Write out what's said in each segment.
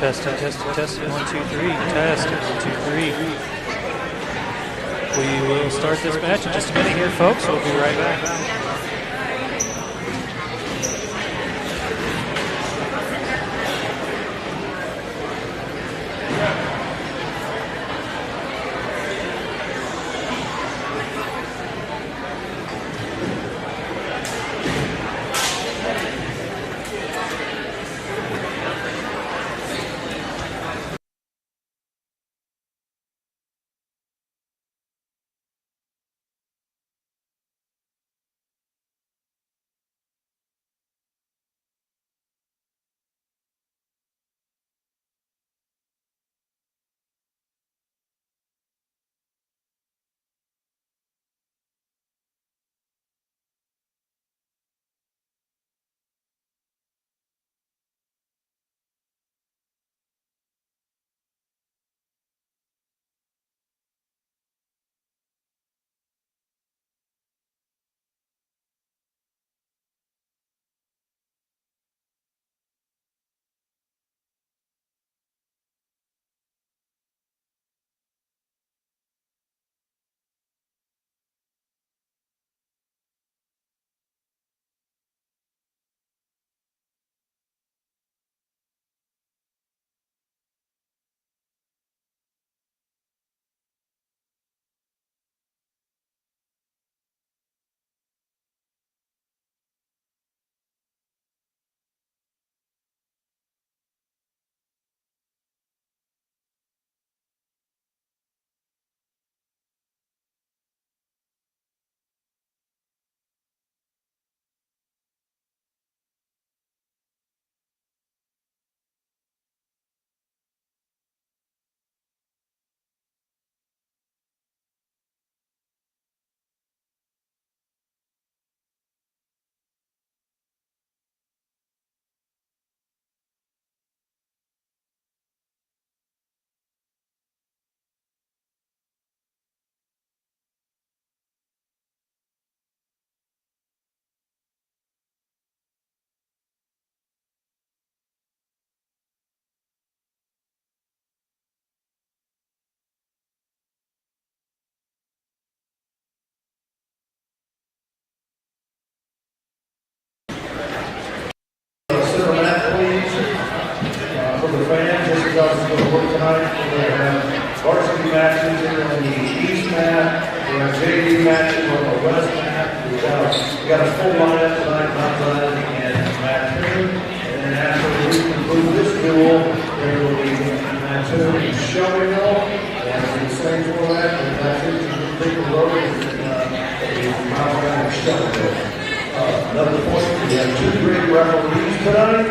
Testing, testing, testing. 1, 2, 3. Test. 1, 2, 3. We will start this match in just a minute here, folks. We'll be right back. Varsity matches here on the east mat. We have JV matches on the west mat. We got a full lineup tonight, and Mattoon. And then after we conclude this duel, there will be Mattoon and Shelbyville. And the same format, and Mattoon can complete the road and mile around Shelbyville. Another point, we have 2 great referees tonight.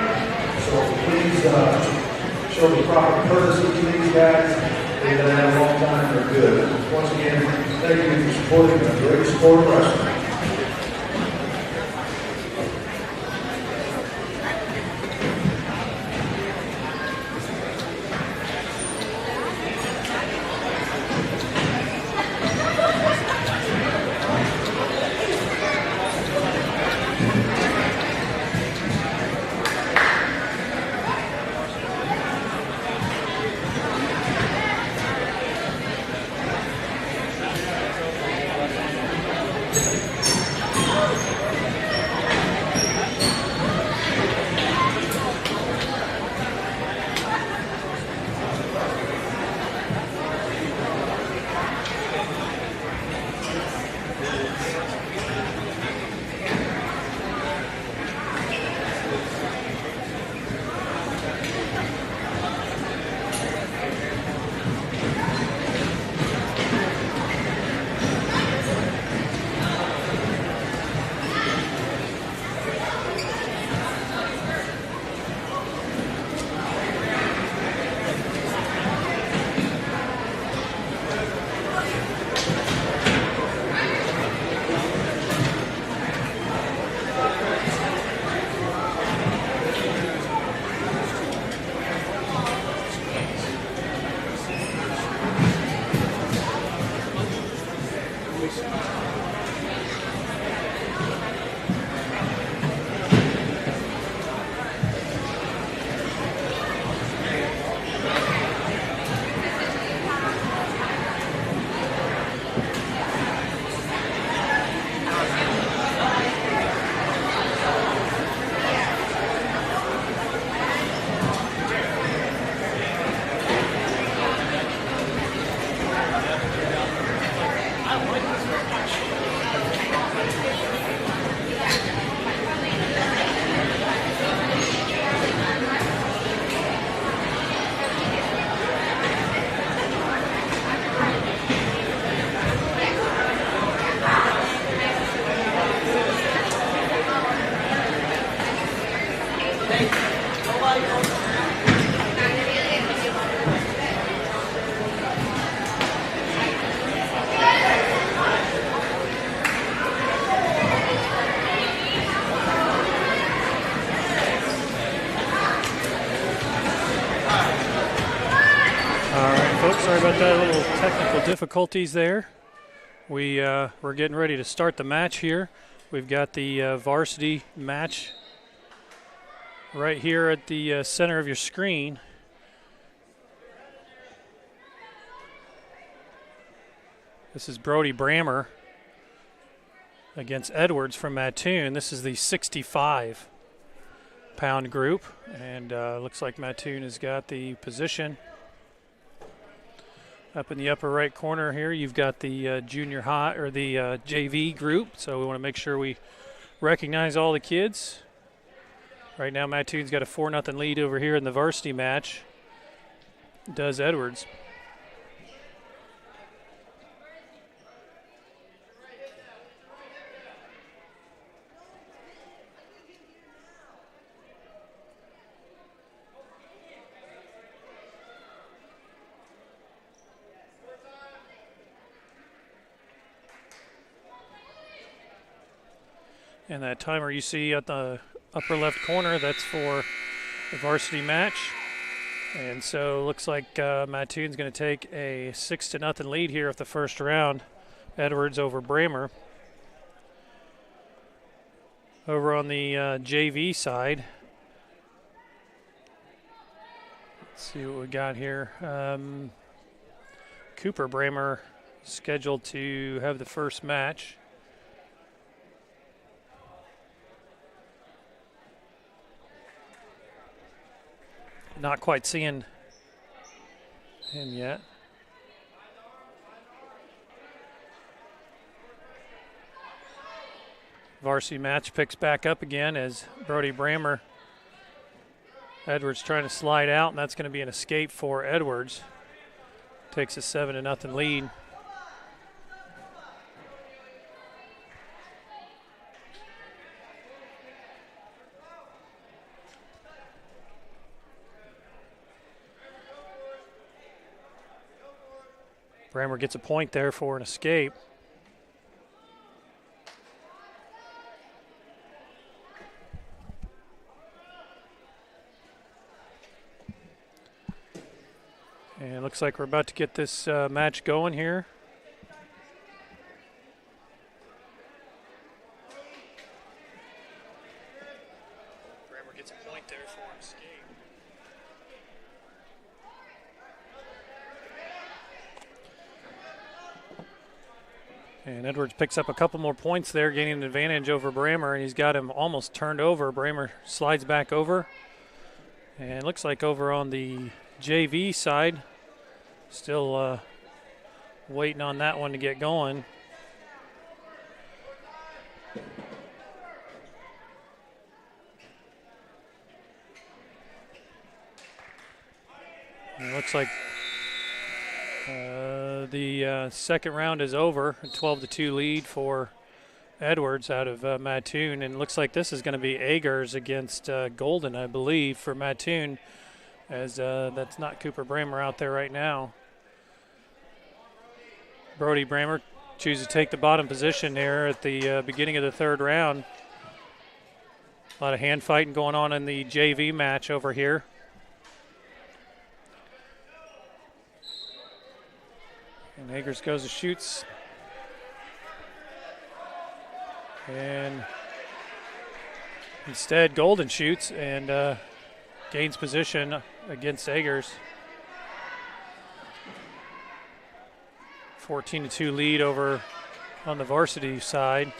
So please show the proper courtesy to these guys. They've been at a long time, they're good. Once again, thank you for supporting the great sport of wrestling. difficulties there. We're getting ready to start the match here. We've got the varsity match right here at the center of your screen. This is Brody Brammer against Edwards from Mattoon. This is the 65-pound group, and looks like Mattoon has got the position. Up in the upper right corner here, you've got the junior high or the JV group, so we want to make sure we recognize all the kids. Right now, Mattoon's got a 4-0 lead over here in the varsity match. Does Edwards. And that timer you see at the upper left corner, that's for the varsity match. And so looks like Mattoon's going to take a 6-0 lead here at the first round. Edwards over Brammer. Over on the JV side, let's see what we got here. Cooper Brammer scheduled to have the first match. Not quite seeing him yet. Varsity match picks back up again as Brody Brammer. Edwards trying to slide out, and that's going to be an escape for Edwards. Takes a 7-0 lead. Brammer gets a point there for an escape. And it looks like we're about to get this match going here. Brammer gets a point there for an escape. And Edwards picks up a couple more points there, gaining an advantage over Brammer, and he's got him almost turned over. Brammer slides back over. And it looks like over on the JV side, still waiting on that one to get going. And it looks like the second round is over, a 12-2 lead for Edwards out of Mattoon, and it looks like this is going to be Agers against Golden, I believe, for Mattoon, as that's not Cooper Brammer out there right now. Brody Brammer chooses to take the bottom position there at the beginning of the third round. A lot of hand fighting going on in the JV match over here. And Agers goes and shoots. And instead, Golden shoots and gains position against Agers. 14-2 lead over on the varsity side.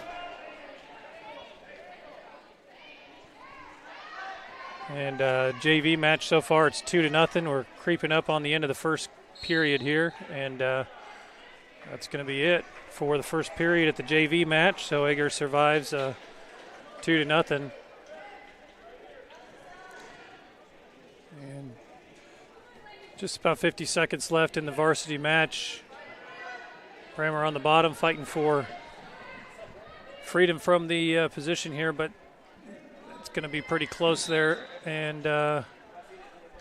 And JV match so far, it's 2-0. We're creeping up on the end of the first period here, and that's going to be it for the first period at the JV match. So Agers survives 2-0. And just about 50 seconds left in the varsity match. Brammer on the bottom fighting for freedom from the position here, but it's going to be pretty close there. And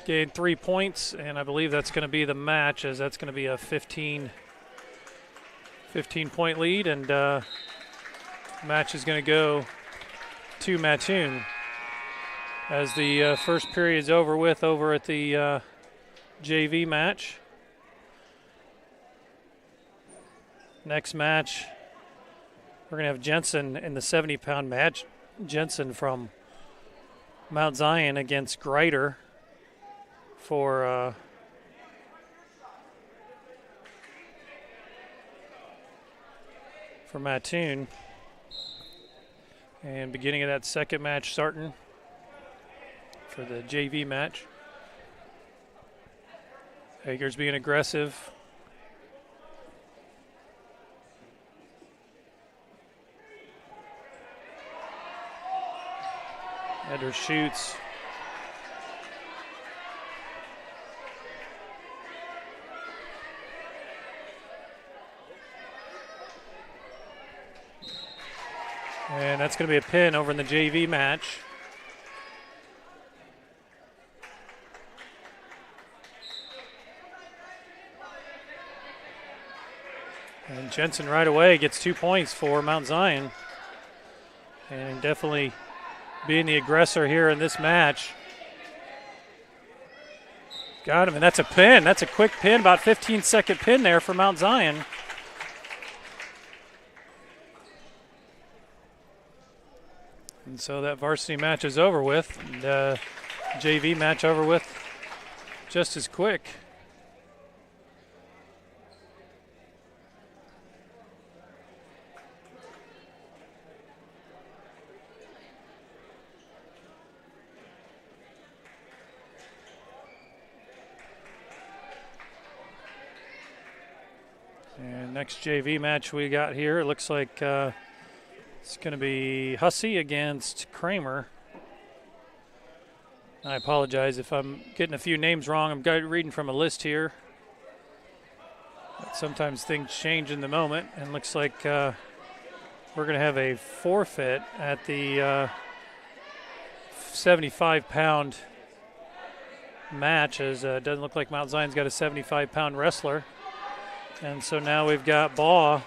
gained 3 points, and I believe that's going to be the match, as that's going to be a 15-point lead, and match is going to go to Mattoon as the first period's over with over at the JV match. Next match, we're going to have Jensen in the 70-pound match. Jensen from Mount Zion against Grider for Mattoon. And beginning of that second match starting for the JV match. Hager's being aggressive. Eder shoots. And that's going to be a pin over in the JV match. And Jensen right away gets 2 points for Mount Zion. And definitely being the aggressor here in this match. Got him, and that's a pin. That's a quick pin, about 15-second pin there for Mount Zion. And so that varsity match is over with. And JV match over with just as quick. And next JV match we got here, it looks like it's going to be Hussey against Kramer. I apologize if I'm getting a few names wrong. I'm reading from a list here. But sometimes things change in the moment, and looks like we're going to have a forfeit at the 75-pound match, as it doesn't look like Mount Zion's got a 75-pound wrestler. And so now we've got Baugh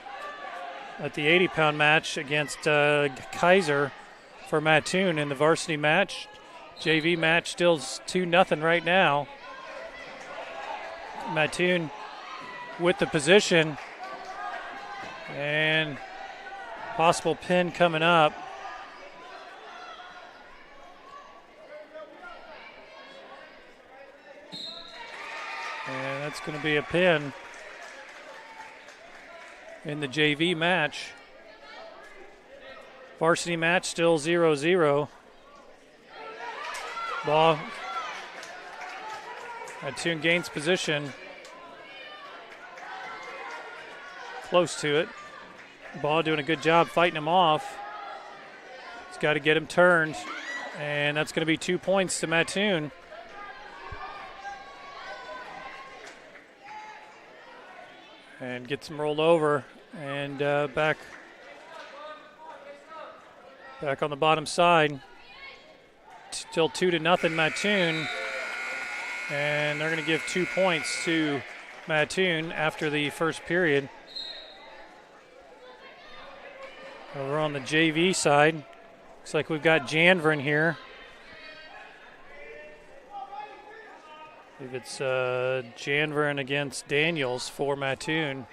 at the 80-pound match against Kaiser for Mattoon in the varsity match. JV match still 2-0 right now. Mattoon with the position, and possible pin coming up. And that's going to be a pin in the JV match. Varsity match still 0-0. Ball. Mattoon gains position. Close to it. Ball doing a good job fighting him off. He's got to get him turned. And that's going to be 2 points to Mattoon. And gets him rolled over. And back on the bottom side. Still 2-0 Mattoon. And they're going to give 2 points to Mattoon after the first period. Over on the JV side, looks like we've got Janvrin here. I believe it's Janvrin against Daniels for Mattoon.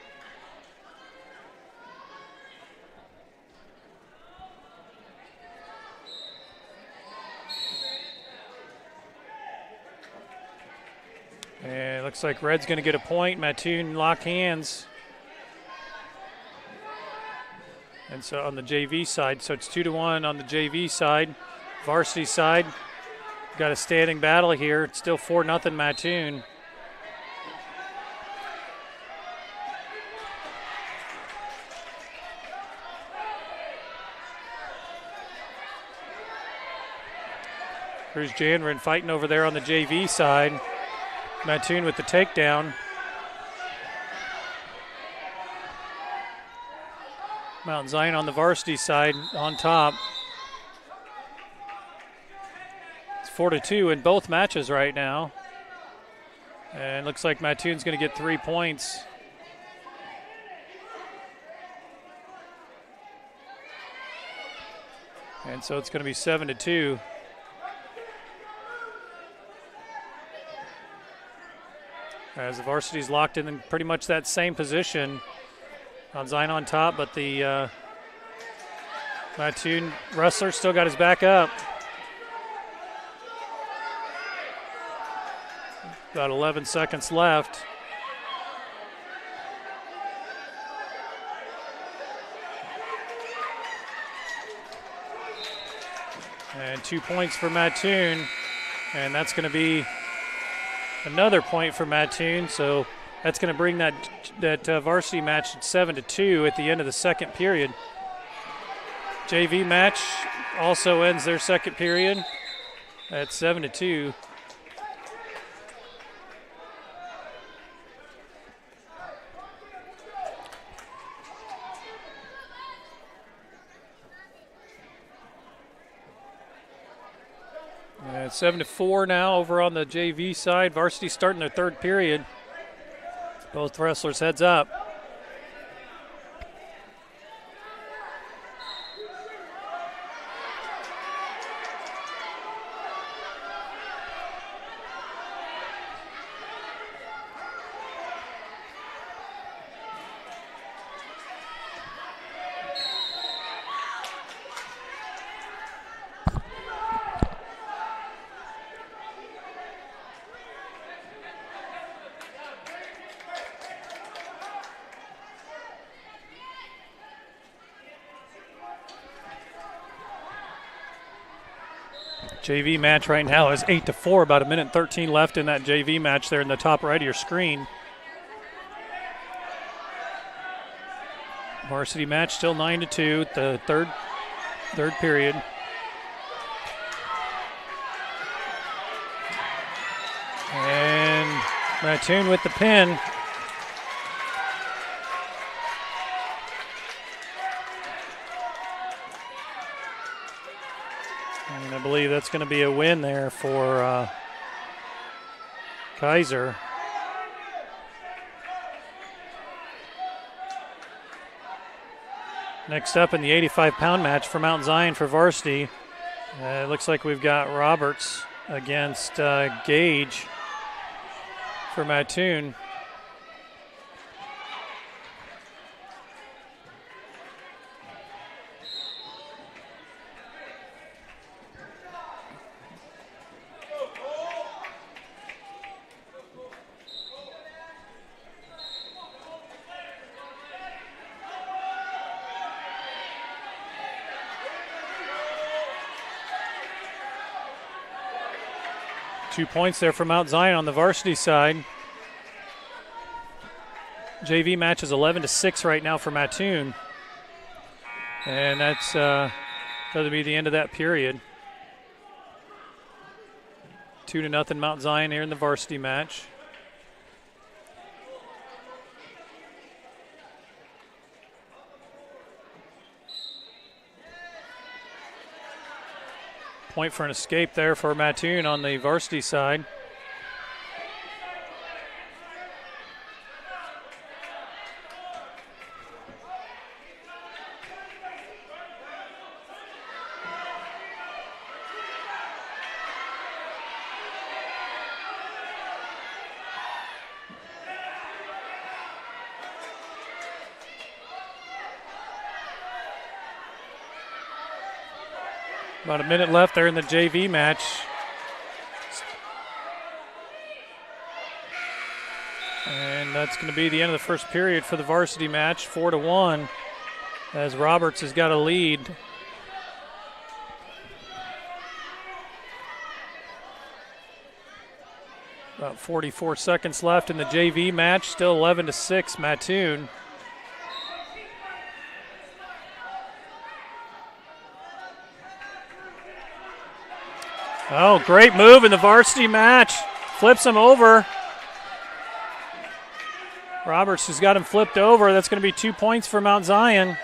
And it looks like Red's going to get a point. Mattoon lock hands. And so on the JV side, so it's 2-1 on the JV side. Varsity side, got a standing battle here. It's still 4-0 Mattoon. Here's Janvrin fighting over there on the JV side. Mattoon with the takedown. Mount Zion on the varsity side on top. It's 4-2 in both matches right now. And looks like Mattoon's going to get 3 points. And so it's going to be 7-2. As the varsity's locked in pretty much that same position. Mount Zion on top, but the Mattoon wrestler still got his back up. About 11 seconds left. And 2 points for Mattoon. And that's going to be another point for Mattoon. So that's going to bring that varsity match at 7-2 at the end of the second period. JV match also ends their second period at 7-2. It's 7-4 now over on the JV side. Varsity starting their third period. Both wrestlers heads up. JV match right now is 8-4, about a minute and 13 left in that JV match there in the top right of your screen. Varsity match still 9-2, the third period. And Mattoon with the pin. And I believe that's going to be a win there for Kaiser. Next up in the 85-pound match for Mount Zion for varsity, it looks like we've got Roberts against Gage for Mattoon. Two points there for Mount Zion on the varsity side. JV match is 11-6 right now for Mattoon. And that's going to be the end of that period. 2-0 Mount Zion here in the varsity match. Point for an escape there for Mattoon on the varsity side. About a minute left there in the JV match. And that's going to be the end of the first period for the varsity match, 4-1, as Roberts has got a lead. About 44 seconds left in the JV match, still 11-6 Mattoon. Oh, great move in the varsity match. Flips him over. Roberts has got him flipped over. That's going to be 2 points for Mount Zion.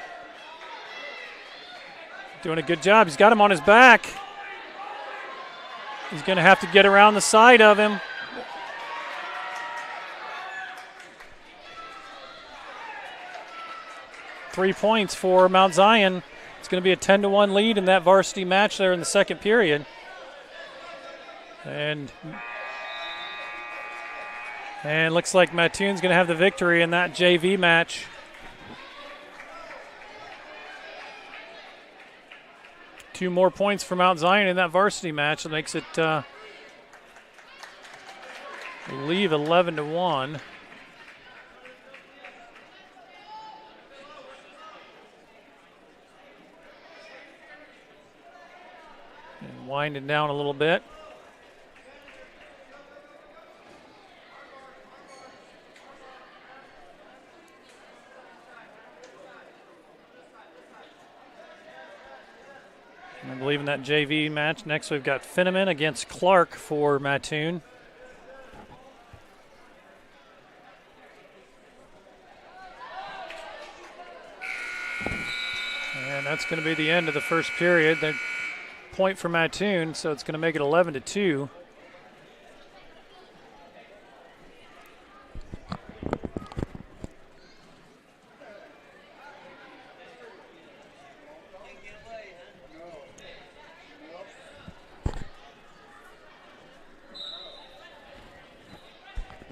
Doing a good job. He's got him on his back. He's going to have to get around the side of him. Three points for Mount Zion. It's going to be a 10-1 lead in that varsity match there in the second period. And looks like Mattoon's going to have the victory in that JV match. 2 more points for Mount Zion in that varsity match. That makes it, I believe, 11-1. And winding down a little bit. I believe in that JV match. Next, we've got Finneman against Clark for Mattoon. And that's going to be the end of the first period. The point for Mattoon, so it's going to make it 11-2.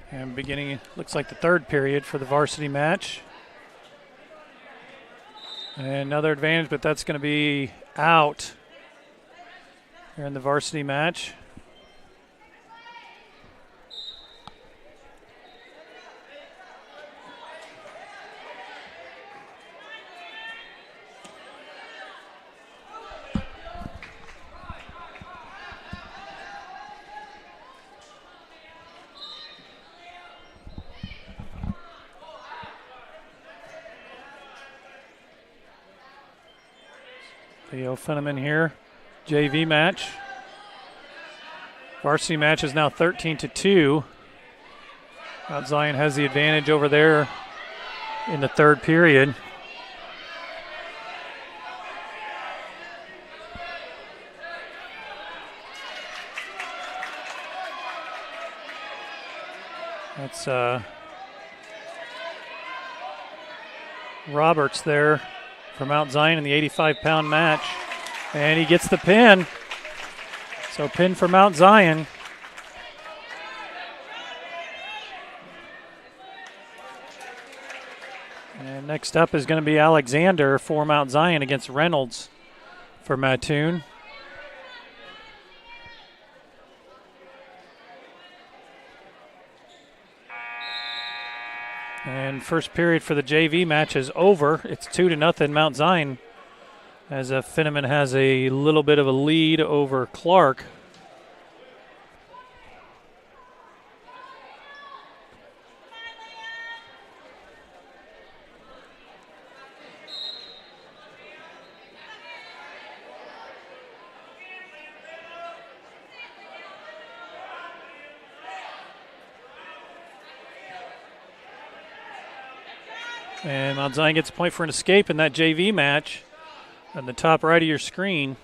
And beginning, looks like the third period for the varsity match. And another advantage, but that's going to be out here in the varsity match. Leo Finneman here, JV match. Varsity match is now 13-2. Mount Zion has the advantage over there in the third period. That's Roberts there for Mount Zion in the 85-pound match. And he gets the pin. So pin for Mount Zion. And next up is going to be Alexander for Mount Zion against Reynolds for Mattoon. And first period for the JV match is over. It's 2-0 Mount Zion, as Finneman has a little bit of a lead over Clark. And Mount Zion gets a point for an escape in that JV match on the top right of your screen.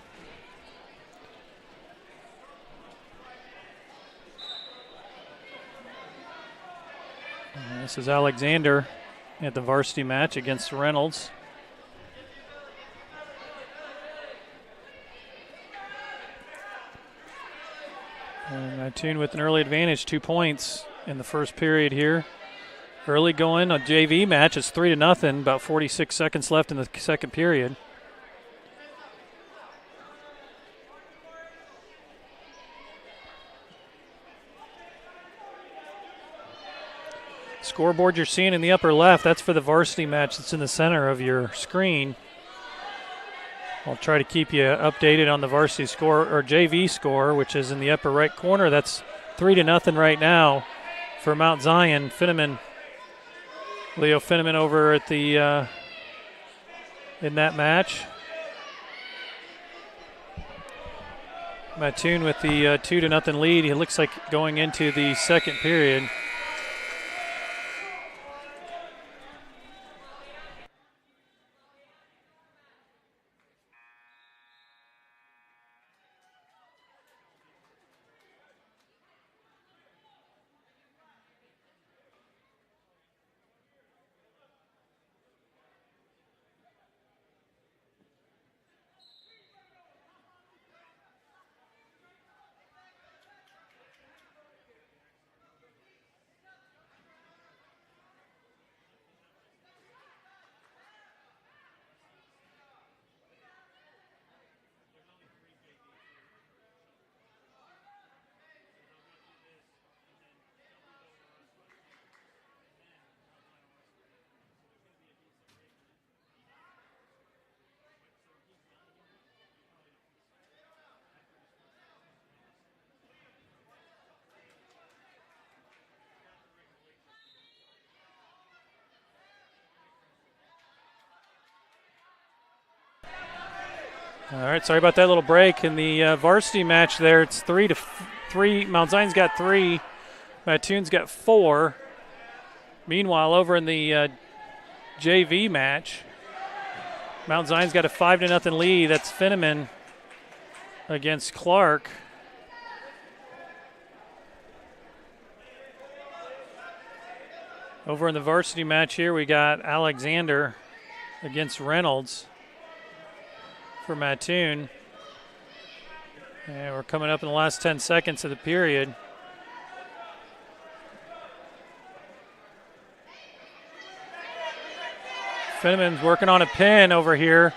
And this is Alexander at the varsity match against Reynolds. And Mattoon with an early advantage, 2 points in the first period here. Early going, a JV match is 3-0, about 46 seconds left in the second period. Scoreboard you're seeing in the upper left, that's for the varsity match that's in the center of your screen. I'll try to keep you updated on the varsity score, or JV score, which is in the upper right corner. That's 3-0 right now for Mount Zion. Leo Finneman over at the in that match. Mattoon with the 2-0 lead. He looks like going into the second period. All right, sorry about that little break. In the varsity match there, it's 3-3. Mount Zion's got 3. Mattoon's got 4. Meanwhile, over in the JV match, Mount Zion's got a 5-0 lead. That's Finneman against Clark. Over in the varsity match here, we got Alexander against Reynolds for Mattoon. And we're coming up in the last 10 seconds of the period. Finneman's working on a pin over here.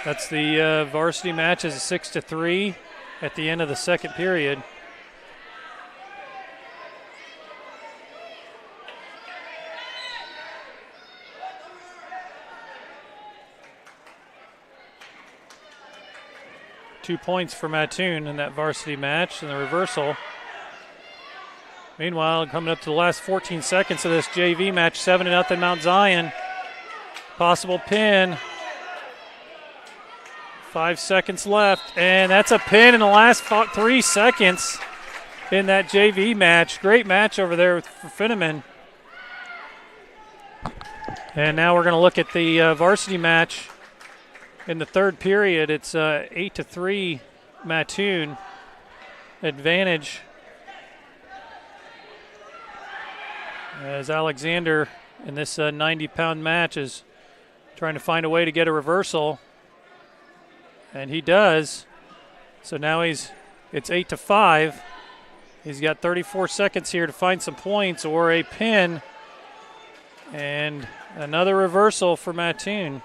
That's the varsity match is a 6-3 at the end of the second period. Two points for Mattoon in that varsity match and the reversal. Meanwhile, coming up to the last 14 seconds of this JV match, 7-0 Mount Zion. Possible pin. 5 seconds left, and that's a pin in the last 3 seconds in that JV match. Great match over there for Finneman. And now we're going to look at the varsity match. In the third period, it's 8-3 Mattoon advantage as Alexander in this 90-pound match is trying to find a way to get a reversal, and he does. So now it's 8-5. He's got 34 seconds here to find some points or a pin, and another reversal for Mattoon.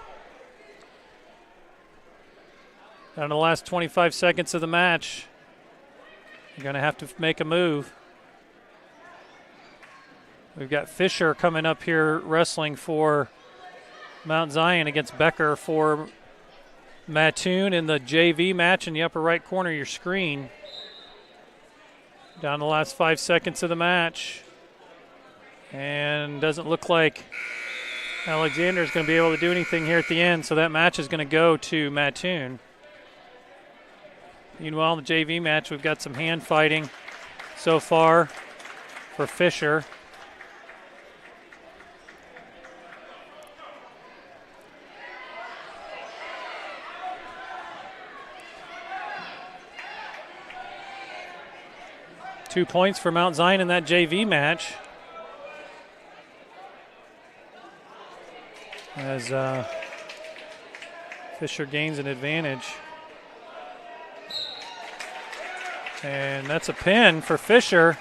Down to the last 25 seconds of the match. You're going to have to make a move. We've got Fisher coming up here wrestling for Mount Zion against Becker for Mattoon in the JV match in the upper right corner of your screen. Down to the last 5 seconds of the match. And doesn't look like Alexander is going to be able to do anything here at the end, so that match is going to go to Mattoon. Meanwhile, in the JV match, we've got some hand fighting so far for Fisher. Two points for Mount Zion in that JV match. As Fisher gains an advantage. And that's a pin for Fisher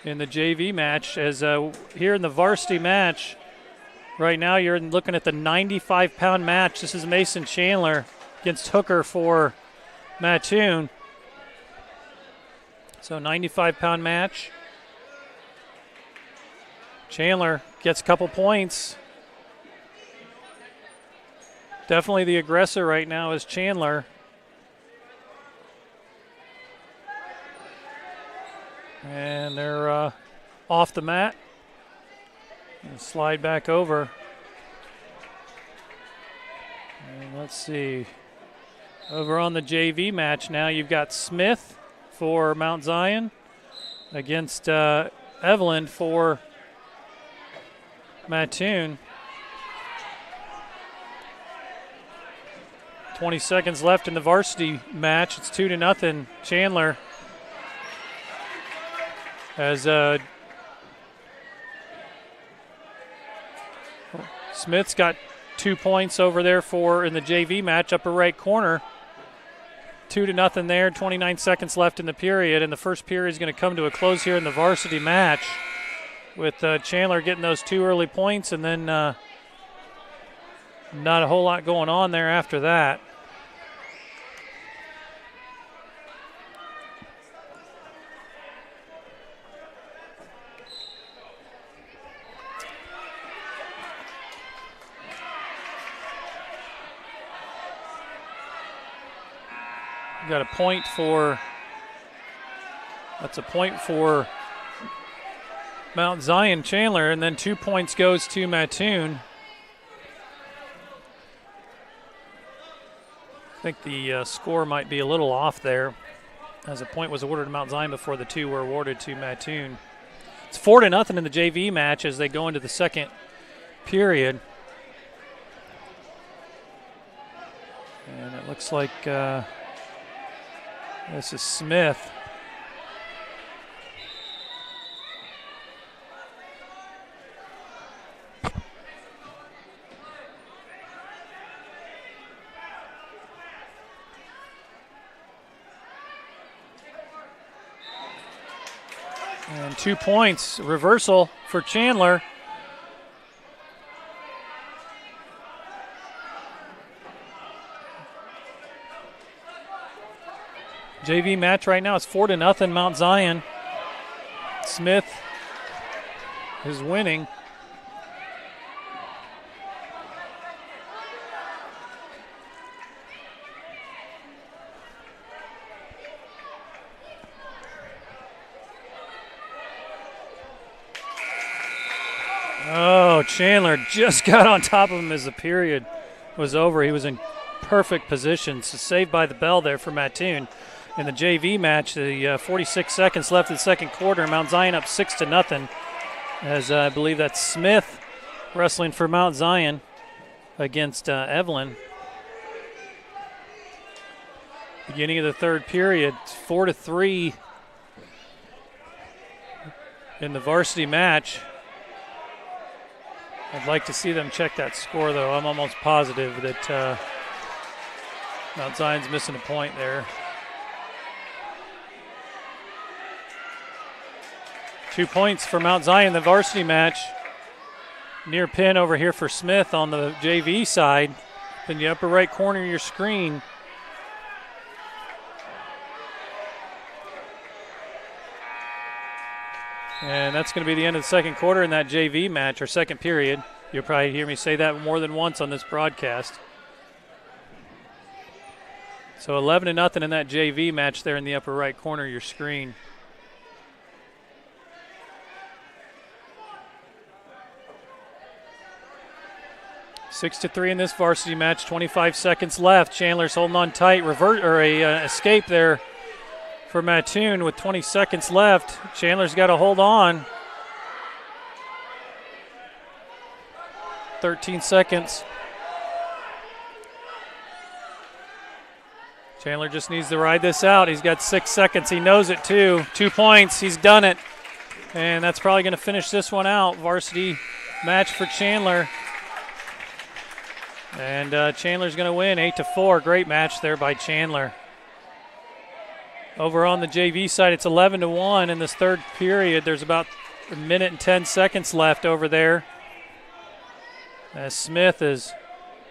in the JV match. As here in the varsity match, right now you're looking at the 95-pound match. This is Mason Chandler against Hooker for Mattoon. So 95-pound match. Chandler gets a couple points. Definitely the aggressor right now is Chandler. And they're off the mat. And slide back over. And let's see. Over on the JV match now, you've got Smith for Mount Zion against Evelyn for Mattoon. 20 seconds left in the varsity match. It's 2-0 Chandler. As Smith's got 2 points over there for in the JV match, upper right corner. 2-0 there, 29 seconds left in the period, and the first period is going to come to a close here in the varsity match with Chandler getting those 2 early points and then not a whole lot going on there after that. Got a point for, that's a point for Mount Zion Chandler, and then 2 points goes to Mattoon. I think the score might be a little off there, as a point was awarded to Mount Zion before the two were awarded to Mattoon. It's 4-0 in the JV match as they go into the second period. And it looks like this is Smith. And 2 points, reversal for Chandler. JV match right now is 4-0 Mount Zion. Smith is winning. Oh, Chandler just got on top of him as the period was over. He was in perfect position. So saved by the bell there for Mattoon. In the JV match, the 46 seconds left in the second quarter. Mount Zion up 6-0, as I believe that's Smith wrestling for Mount Zion against Evelyn. Beginning of the third period, 4-3 in the varsity match. I'd like to see them check that score, though. I'm almost positive that Mount Zion's missing a point there. 2 points for Mount Zion, the varsity match. Near pin over here for Smith on the JV side. In the upper right corner of your screen. And that's going to be the end of the second quarter in that JV match, or second period. You'll probably hear me say that more than once on this broadcast. So 11-0 in that JV match there in the upper right corner of your screen. Six to 3 in this varsity match. 25 seconds left. Chandler's holding on tight. Escape there for Mattoon with 20 seconds left. Chandler's got to hold on. 13 seconds. Chandler just needs to ride this out. He's got 6 seconds. He knows it too. 2 points. He's done it. And that's probably going to finish this one out. Varsity match for Chandler. And Chandler's going to win 8-4. Great match there by Chandler. Over on the JV side, it's 11-1 in this third period. There's about a minute and 10 seconds left over there, as Smith is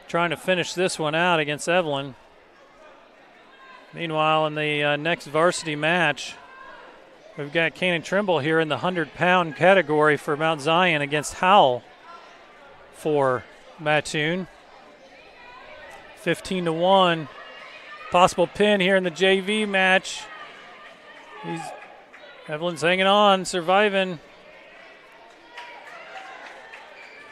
trying to finish this one out against Evelyn. Meanwhile, in the next varsity match, we've got Cannon Trimble here in the 100-pound category for Mount Zion against Howell for Mattoon. 15-1. Possible pin here in the JV match. Evelyn's hanging on, surviving.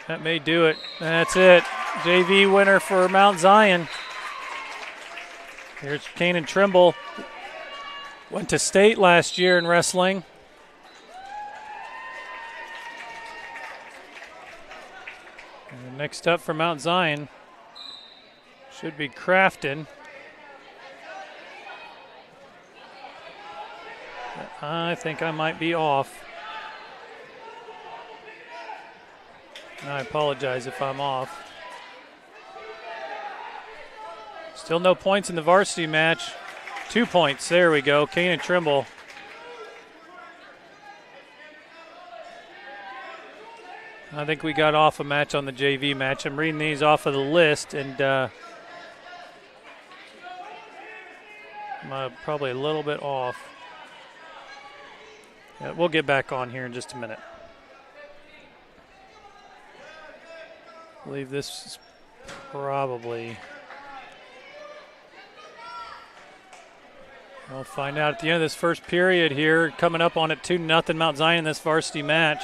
That may do it. That's it. JV winner for Mount Zion. Here's Cannon Trimble. Went to state last year in wrestling. And next up for Mount Zion should be Crafton. I think I might be off. I apologize if I'm off. Still no points in the varsity match. 2 points. There we go. Cannon Trimble. I think we got off a match on the JV match. I'm reading these off of the list, and I'm probably a little bit off. Yeah, we'll get back on here in just a minute. I believe this is probably... We'll find out at the end of this first period here. Coming up on it 2-0 Mount Zion in this varsity match.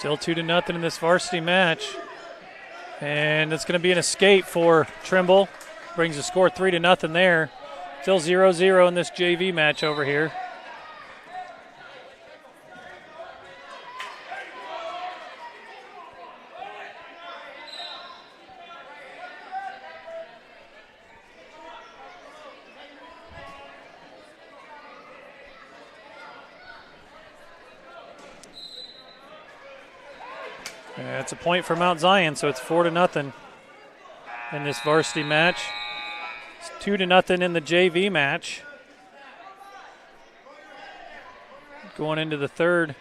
Still 2-0 in this varsity match. And it's going to be an escape for Trimble. Brings the score 3-0 there. Still 0-0 in this JV match over here. It's a point for Mount Zion, so it's 4-0 in this varsity match. It's 2-0 in the JV match. Going into the third.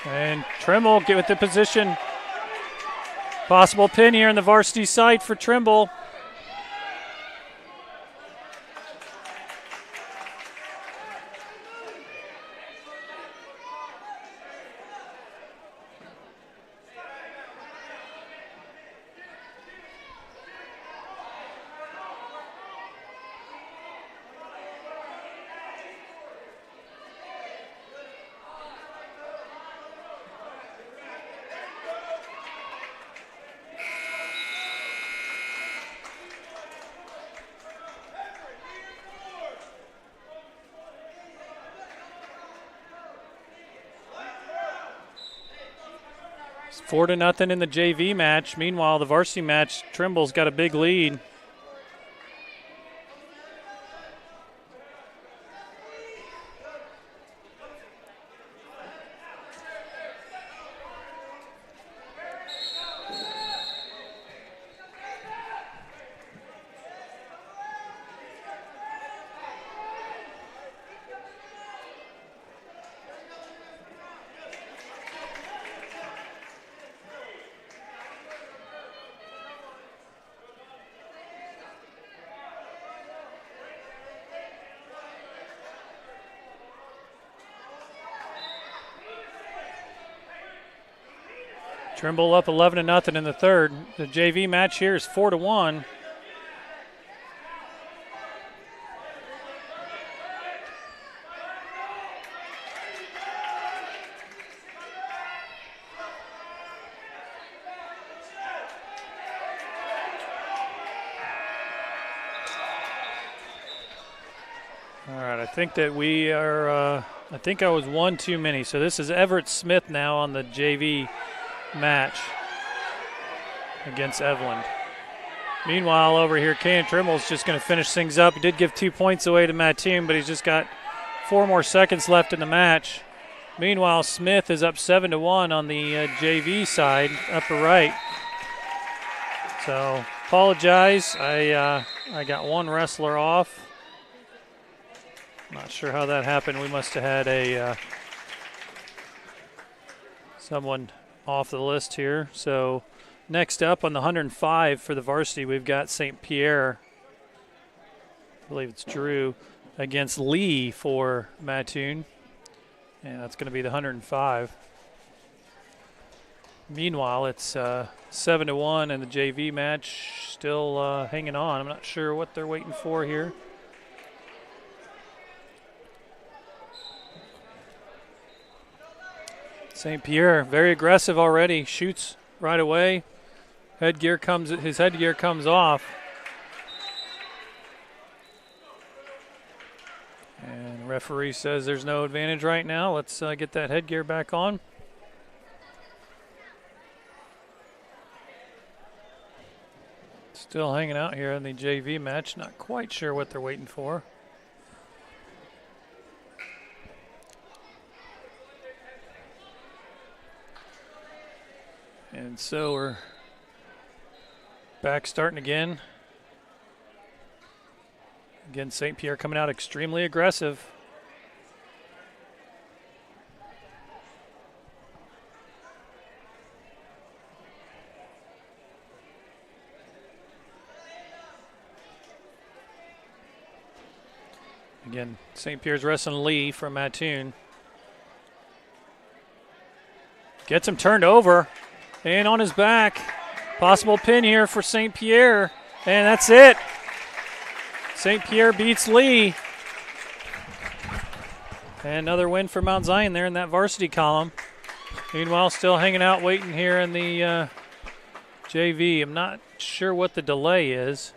And Trimble get with the position. Possible pin here in the varsity side for Trimble. It's 4-0 in the JV match. Meanwhile, the varsity match, Trimble's got a big lead. Trimble up 11-0 in the third. The JV match here is 4-1. All right, I think that we are, I think I was one too many. So this is Everett Smith now on the JV match against Evelyn. Meanwhile, over here, Kanan Trimble's just going to finish things up. He did give 2 points away to Mattoon, but he's just got 4 more seconds left in the match. Meanwhile, Smith is up 7-1 on the JV side, upper right. So, apologize. I got one wrestler off. Not sure how that happened. We must have had a someone off the list here. So next up on the 105 for the varsity, we've got St. Pierre. I believe it's Drew against Lee for Mattoon. And that's going to be the 105. Meanwhile, it's 7-1 in the JV match. Still hanging on. I'm not sure what they're waiting for here. St. Pierre, very aggressive already, shoots right away. His headgear comes off. And the referee says there's no advantage right now. Let's get that headgear back on. Still hanging out here in the JV match, not quite sure what they're waiting for. And so we're back starting again. Again, St. Pierre coming out extremely aggressive. Again, St. Pierre's wrestling Lee from Mattoon. Gets him turned over and on his back. Possible pin here for St. Pierre, and that's it. St. Pierre beats Lee. And another win for Mount Zion there in that varsity column. Meanwhile, still hanging out waiting here in the JV. I'm not sure what the delay is.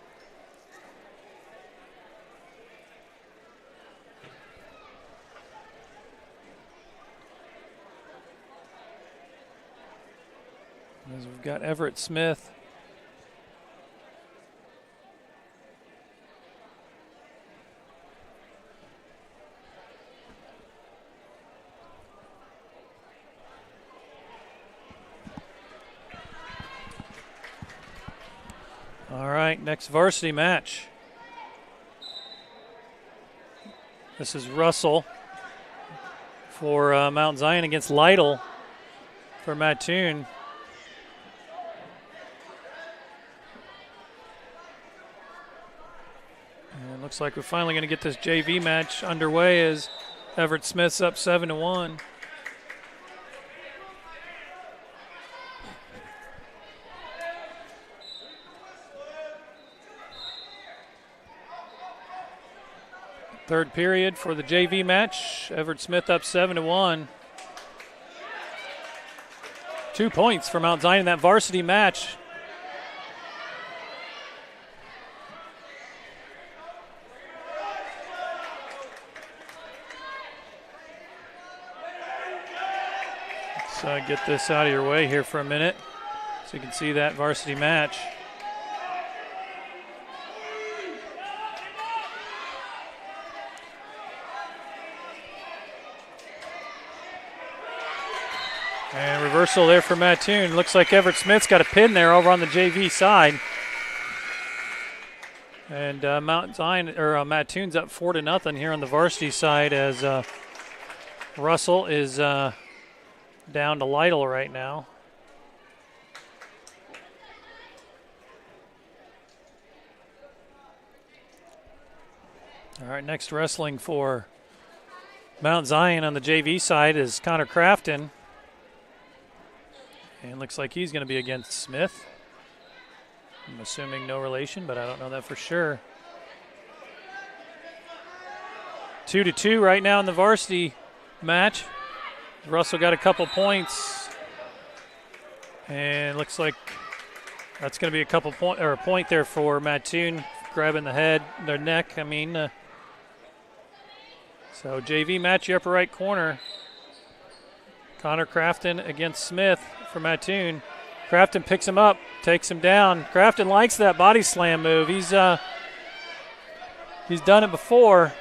As we've got Everett Smith. All right, next varsity match. This is Russell for Mount Zion against Lytle for Mattoon. And looks like we're finally going to get this JV match underway as Everett Smith's up 7-1. Third period for the JV match. Everett Smith up 7-1. 2 points for Mount Zion in that varsity match. Let's get this out of your way here for a minute so you can see that varsity match. And reversal there for Mattoon. Looks like Everett Smith's got a pin there over on the JV side. And Mount Zion or Mattoon's up 4-0 here on the varsity side as Russell is down to Lytle right now. All right, next wrestling for Mount Zion on the JV side is Connor Crafton. And looks like he's going to be against Smith. I'm assuming no relation, but I don't know that for sure. 2-2 right now in the varsity match. Russell got a couple points. And looks like that's going to be a point there for Mattoon, grabbing their neck. So JV match, your upper right corner. Connor Crafton against Smith for Mattoon. Crafton picks him up, takes him down. Crafton likes that body slam move. He's done it before.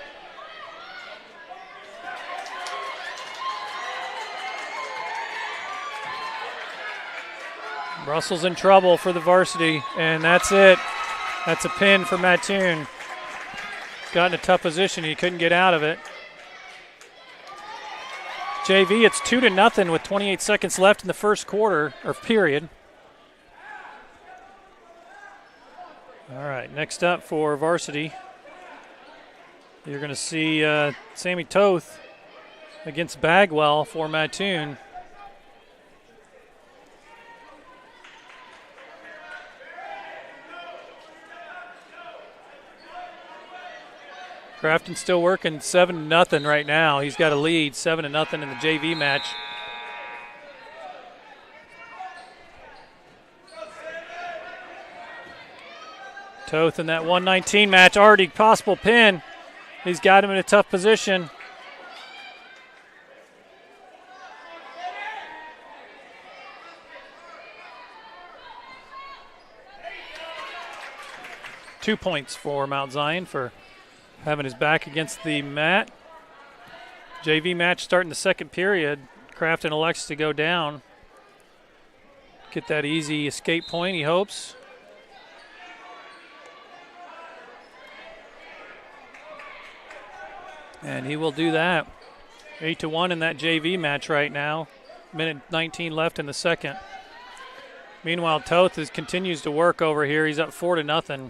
Russell's in trouble for the varsity, and that's it. That's a pin for Mattoon. Got in a tough position. He couldn't get out of it. JV, it's 2-0 with 28 seconds left in the first quarter, or period. All right, next up for varsity, you're going to see Sammy Toth against Bagwell for Mattoon. Crafton's still working 7-0 right now. He's got a lead, 7-0 in the JV match. Toth in that 119 match, already possible pin. He's got him in a tough position. Two points for Mount Zion for having his back against the mat. JV match starting the second period. Crafton elects to go down. Get that easy escape point, he hopes. And he will do that. 8-1 in that JV match right now. Minute 19 left in the second. Meanwhile, Toth continues to work over here. He's up 4-0.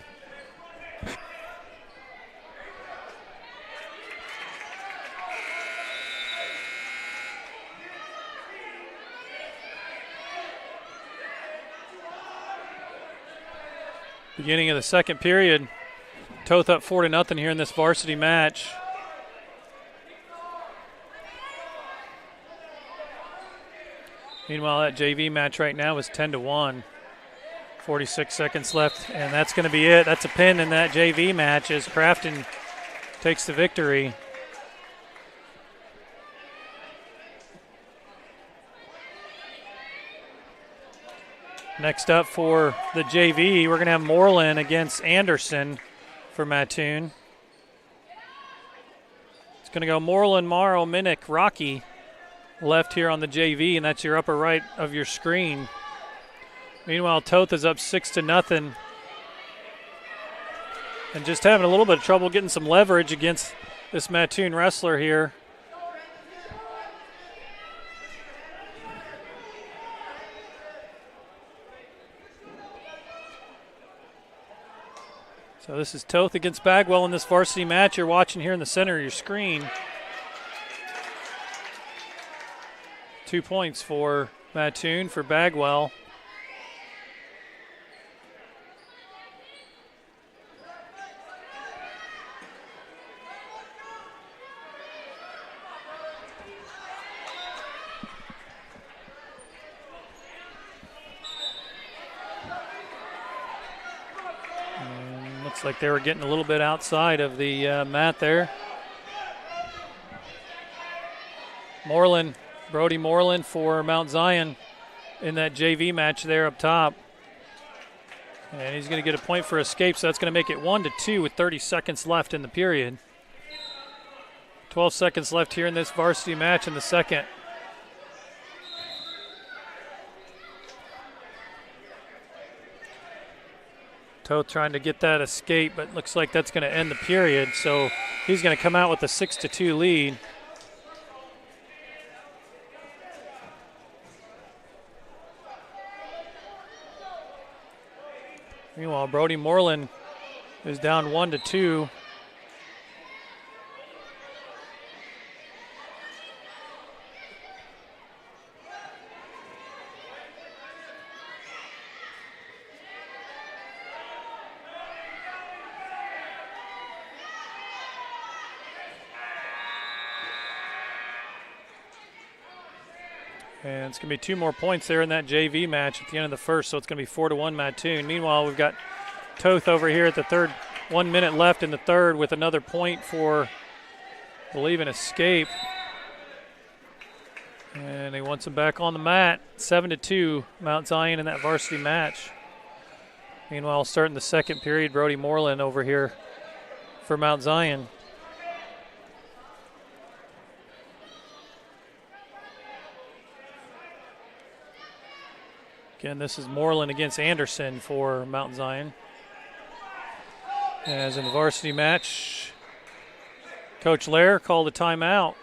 Beginning of the second period. Toth up 4-0 here in this varsity match. Meanwhile, that JV match right now is 10-1. 46 seconds left, and that's going to be it. That's a pin in that JV match as Crafton takes the victory. Next up for the JV, we're going to have Moreland against Anderson for Mattoon. It's going to go Moreland, Morrow, Minnick, Rocky left here on the JV, and that's your upper right of your screen. Meanwhile, Toth is up 6-0 and just having a little bit of trouble getting some leverage against this Mattoon wrestler here. So this is Toth against Bagwell in this varsity match you're watching here in the center of your screen. 2 points for Mattoon for Bagwell. Looks like they were getting a little bit outside of the mat there. Moreland, Brody Moreland for Mount Zion in that JV match there up top. And he's going to get a point for escape, so that's going to make it 1-2 with 30 seconds left in the period. 12 seconds left here in this varsity match in the second. Toth trying to get that escape, but looks like that's going to end the period. So he's going to come out with a 6-2 lead. Meanwhile, Brody Moreland is down 1-2. And it's going to be 2 more points there in that JV match at the end of the first, so it's going to be 4-1 Mattoon. Meanwhile, we've got Toth over here at the third. 1 minute left in the third with another point for, I believe, an escape. And he wants him back on the mat. 7-2 Mount Zion in that varsity match. Meanwhile, starting the second period, Brody Moreland over here for Mount Zion. Again, this is Moreland against Anderson for Mount Zion. As in the varsity match, Coach Lair called a timeout.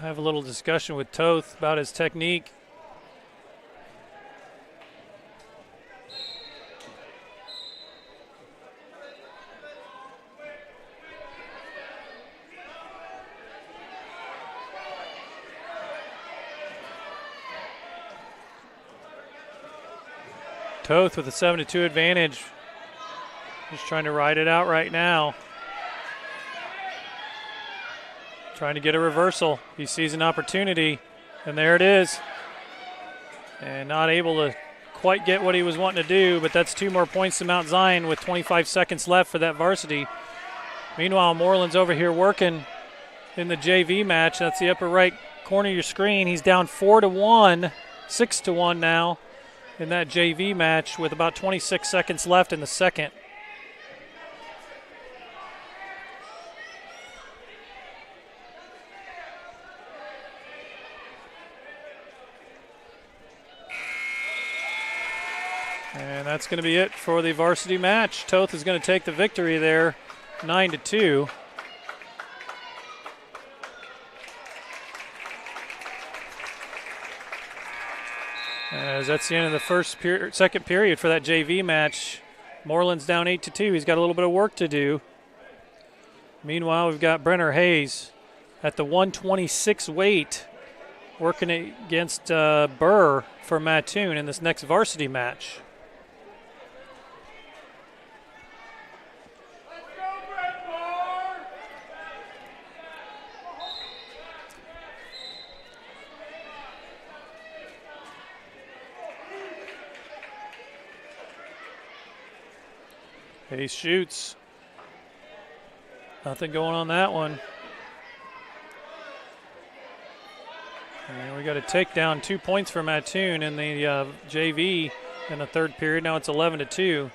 Have a little discussion with Toth about his technique. Toth with a 7-2 advantage. Just trying to ride it out right now. Trying to get a reversal. He sees an opportunity, and there it is. And not able to quite get what he was wanting to do, but that's 2 more points to Mount Zion with 25 seconds left for that varsity. Meanwhile, Moreland's over here working in the JV match. That's the upper right corner of your screen. He's down 4-1, 6-1 now in that JV match with about 26 seconds left in the second. And that's going to be it for the varsity match. Toth is going to take the victory there, 9-2. As that's the end of the second period for that JV match. Moreland's down 8-2. He's got a little bit of work to do. Meanwhile, we've got Brenner Hayes at the 126 weight working against Burr for Mattoon in this next varsity match. Hayes shoots. Nothing going on that one. And we got a takedown, 2 points for Mattoon in the JV in the third period. Now it's 11-2.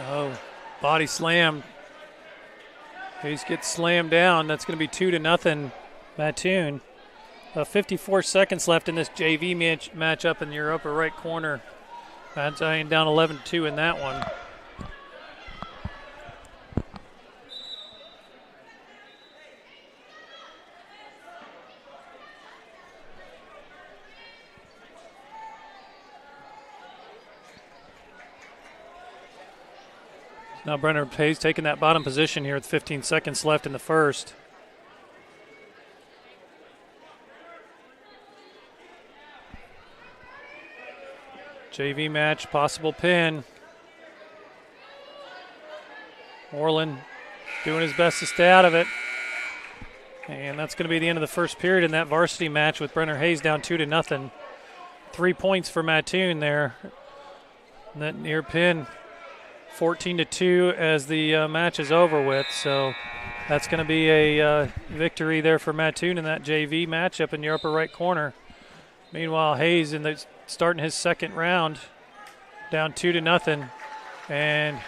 Oh, body slam. Hayes gets slammed down. That's going to be 2-0 Mattoon. 54 seconds left in this JV matchup in your upper right corner. Mattoon down 11-2 in that one. Now Brenner Hayes taking that bottom position here with 15 seconds left in the first. JV match, possible pin. Orland doing his best to stay out of it. And that's going to be the end of the first period in that varsity match with Brenner Hayes down 2-0. 3 points for Mattoon there. And that near pin, 14-2 as the match is over with. So that's going to be a victory there for Mattoon in that JV matchup in the upper right corner. Meanwhile, Hayes starting his second round, down 2-0, and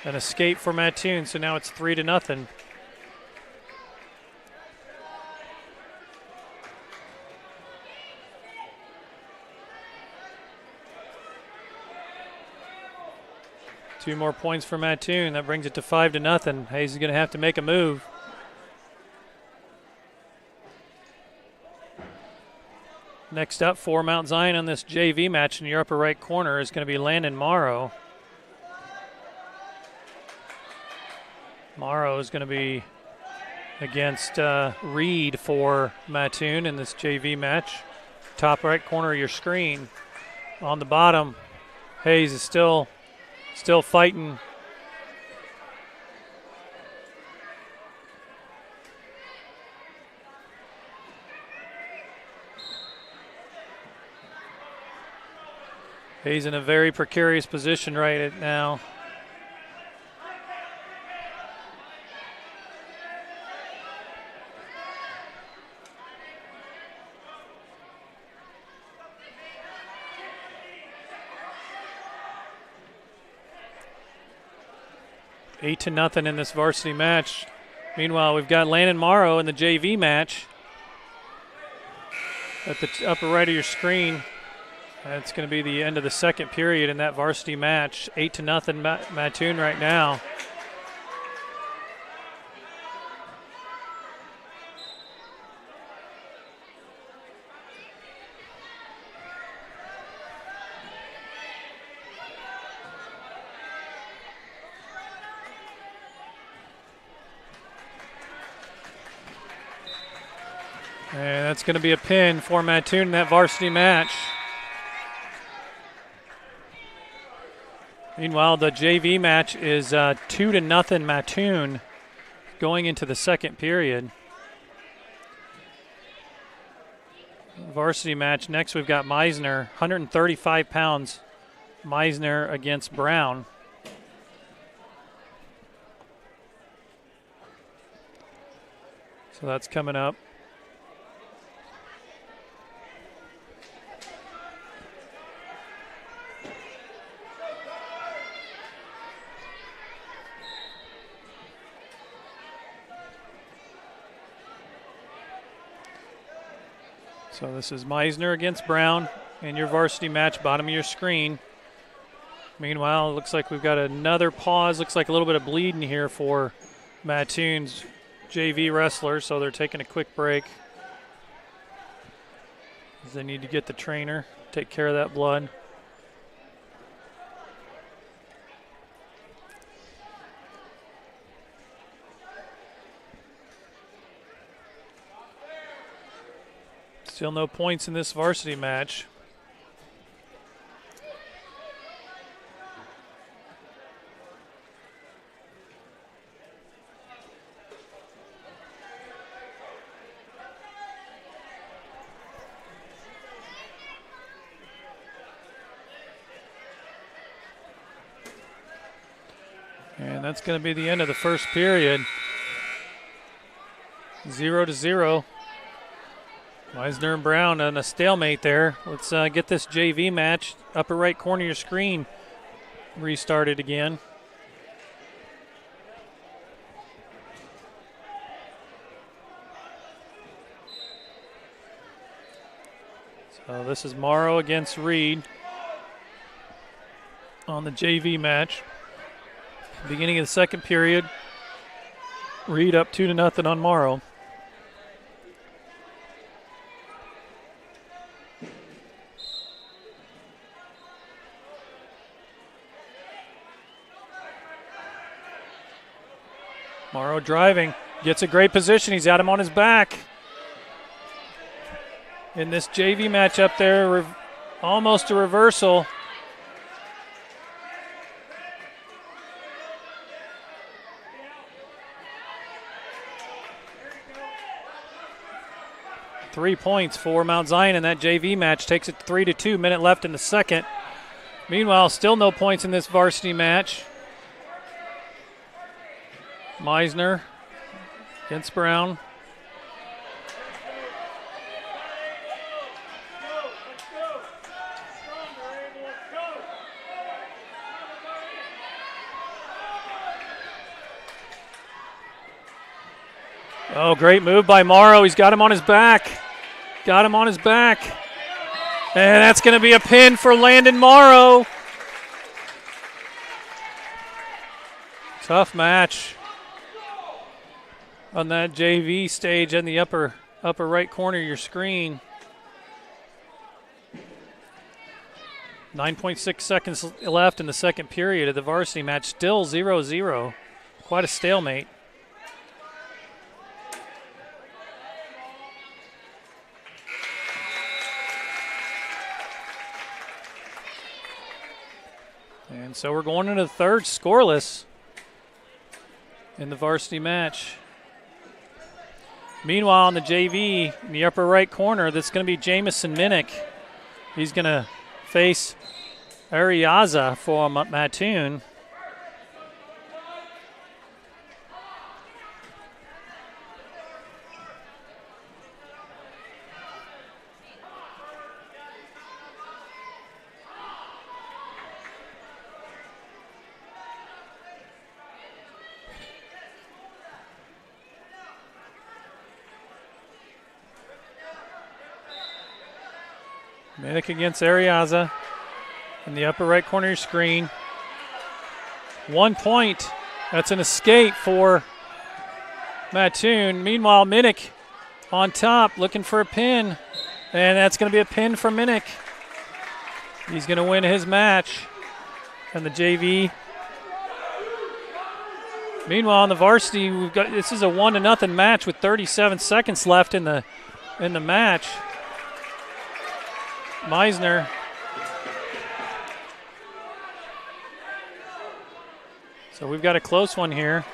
an escape for Mattoon. So now it's 3-0. Two more points for Mattoon. That brings it to 5-0. Hayes is going to have to make a move. Next up for Mount Zion on this JV match in your upper right corner is going to be Landon Morrow. Morrow is going to be against Rade for Mattoon in this JV match. Top right corner of your screen. On the bottom, Hayes is still fighting. He's in a very precarious position right now. Eight to nothing in this varsity match. Meanwhile, we've got Landon Morrow in the JV match at the upper right of your screen. That's going to be the end of the second period in that varsity match. 8-0 Mattoon right now. And that's going to be a pin for Mattoon in that varsity match. Meanwhile, the JV match is 2-0 Mattoon going into the second period. Varsity match. Next, we've got Meisner, 135 pounds. Meisner against Brown. So that's coming up. So this is Meisner against Brown in your varsity match, bottom of your screen. Meanwhile, it looks like we've got another pause. Looks like a little bit of bleeding here for Mattoon's JV wrestlers, so they're taking a quick break. They need to get the trainer, take care of that blood. Still no points in this varsity match. And that's going to be the end of the first period. 0-0. Meisner and Brown on a stalemate there. Let's get this JV match, upper right corner of your screen, restarted again. So this is Morrow against Rade on the JV match. Beginning of the second period, Rade up 2-0 on Morrow. Morrow driving, gets a great position. He's got him on his back. In this JV match up there, almost a reversal. Three points for Mount Zion in that JV match. Takes it 3-2, minute left in the second. Meanwhile, still no points in this varsity match. Meisner against Brown. Oh, great move by Morrow. He's got him on his back. Got him on his back. And that's going to be a pin for Landon Morrow. Tough match on that JV stage in the upper right corner of your screen. 9.6 seconds left in the second period of the varsity match. Still 0-0. Quite a stalemate. And so we're going into the third scoreless in the varsity match. Meanwhile, on the JV, in the upper right corner, that's going to be Jamison Minnick. He's going to face Ariaza for Mattoon. Minnick against Ariaza in the upper right corner of your screen. 1 point. That's an escape for Mattoon. Meanwhile, Minnick on top looking for a pin. And that's going to be a pin for Minnick. He's going to win his match. And the JV. Meanwhile, on the varsity, this is a 1-0 match with 37 seconds left in the match. Meisner. So we've got a close one here.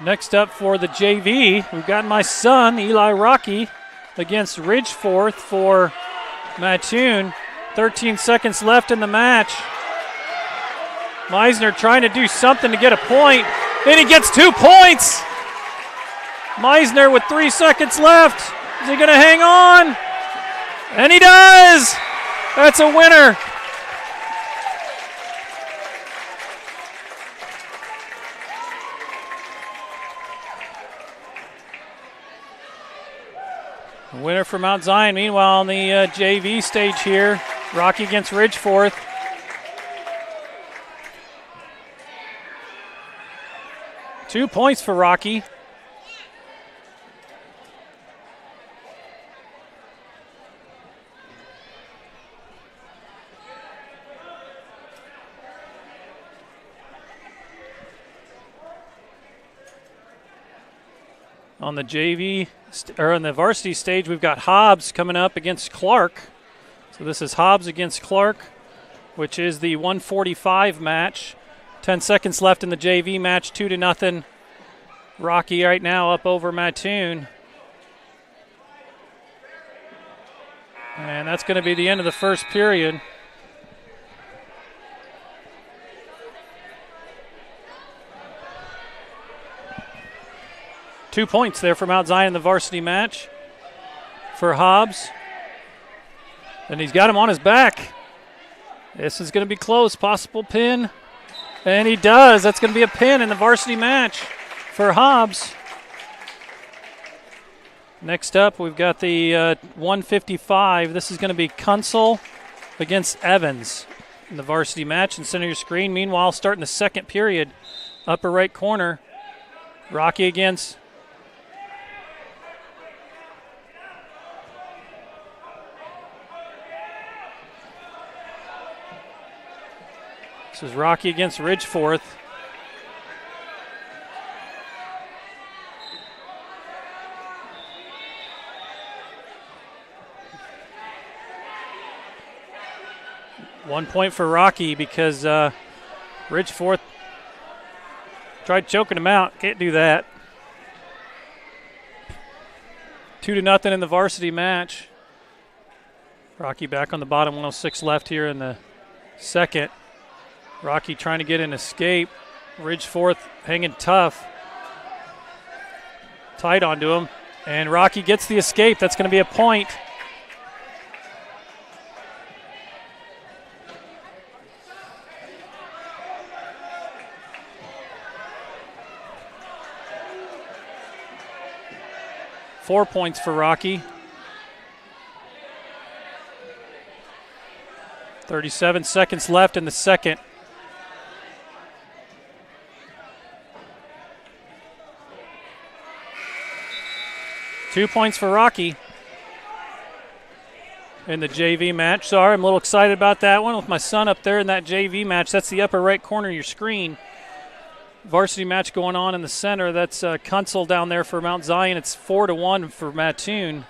Next up for the JV, we've got my son, Eli Rocky, against Ridgeforth for Mattoon. 13 seconds left in the match. Meisner trying to do something to get a point, and he gets 2 points. Meisner with 3 seconds left. Is he going to hang on? And he does! That's a winner. A winner for Mount Zion. Meanwhile, on the JV stage here, Rocky against Ridgeforth. Two points for Rocky. On the JV, or on the varsity stage, we've got Hobbs coming up against Clark. So this is Hobbs against Clark, which is the 145 match. 10 seconds left in the JV match, 2-0. Rocky right now up over Mattoon. And that's going to be the end of the first period. 2 points there for Mount Zion in the varsity match for Hobbs. And he's got him on his back. This is going to be close, possible pin. And he does. That's going to be a pin in the varsity match for Hobbs. Next up, we've got the 155. This is going to be Kunsel against Evans in the varsity match. And center your screen. Meanwhile, starting the second period, upper right corner, Rocky against this is Rocky against Ridgeforth. One point for Rocky because Ridgeforth tried choking him out. Can't do that. 2-0 in the varsity match. Rocky back on the bottom, 106 left here in the second. Rocky trying to get an escape. Ridgeforth hanging tough. Tight onto him. And Rocky gets the escape. That's going to be a point. Four points for Rocky. 37 seconds left in the second. Two points for Rocky in the JV match. Sorry, I'm a little excited about that one with my son up there in that JV match. That's the upper right corner of your screen. Varsity match going on in the center. That's Kunsel down there for Mount Zion. It's 4-1 for Mattoon.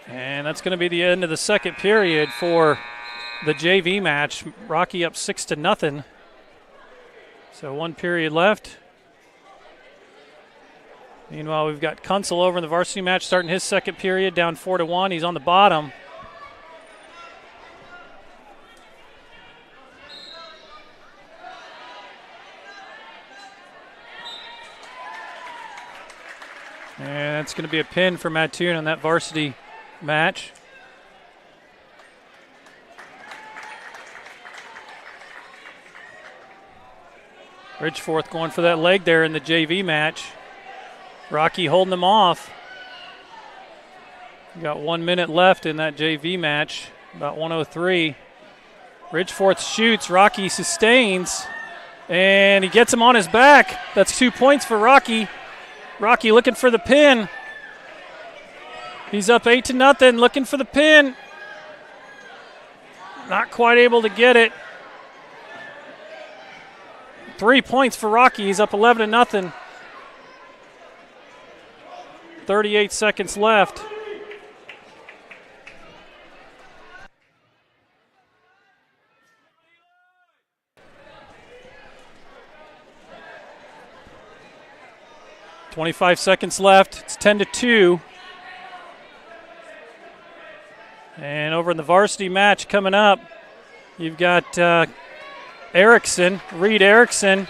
And that's going to be the end of the second period for the JV match. Rocky up 6-0. So one period left. Meanwhile, we've got Kunsel over in the varsity match starting his second period, down 4-1. He's on the bottom. And that's going to be a pin for Mattoon on that varsity match. Ridgeforth going for that leg there in the JV match. Rocky holding them off. Got 1 minute left in that JV match, about 1:03. Ridgeforth shoots, Rocky sustains, and he gets him on his back. That's 2 points for Rocky. Rocky looking for the pin. He's up 8-0, looking for the pin. Not quite able to get it. 3 points for Rocky. He's up 11-0. 38 seconds left. .25 seconds left. It's 10-2. And over in the varsity match coming up, you've got Erickson, Reed Erickson.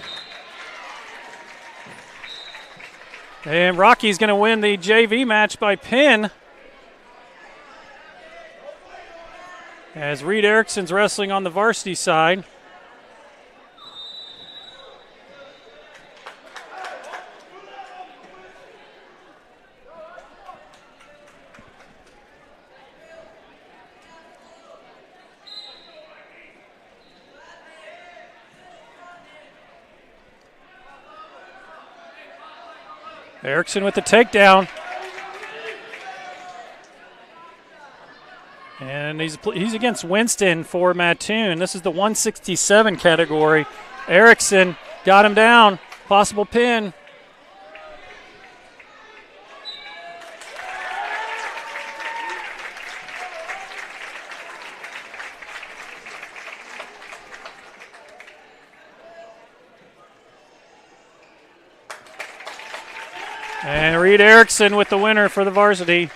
And Rocky's going to win the JV match by pin. As Reed Erickson's wrestling on the varsity side. Erickson with the takedown. And he's against Winston for Mattoon. This is the 167 category. Erickson got him down. Possible pin. And Reed Erickson with the winner for the varsity.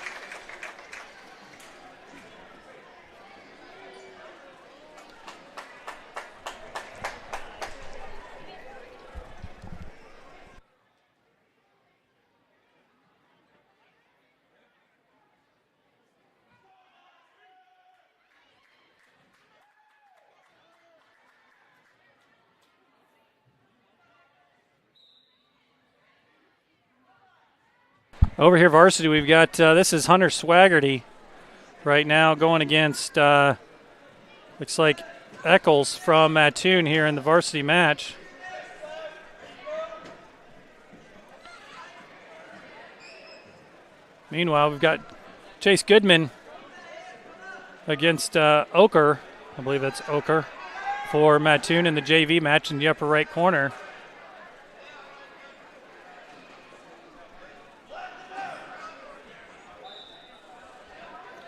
Over here, varsity, we've got this is Hunter Swaggerty right now going against looks like Eccles from Mattoon here in the varsity match. Meanwhile, we've got Chase Goodman against Oker. I believe that's Oker for Mattoon in the JV match in the upper right corner.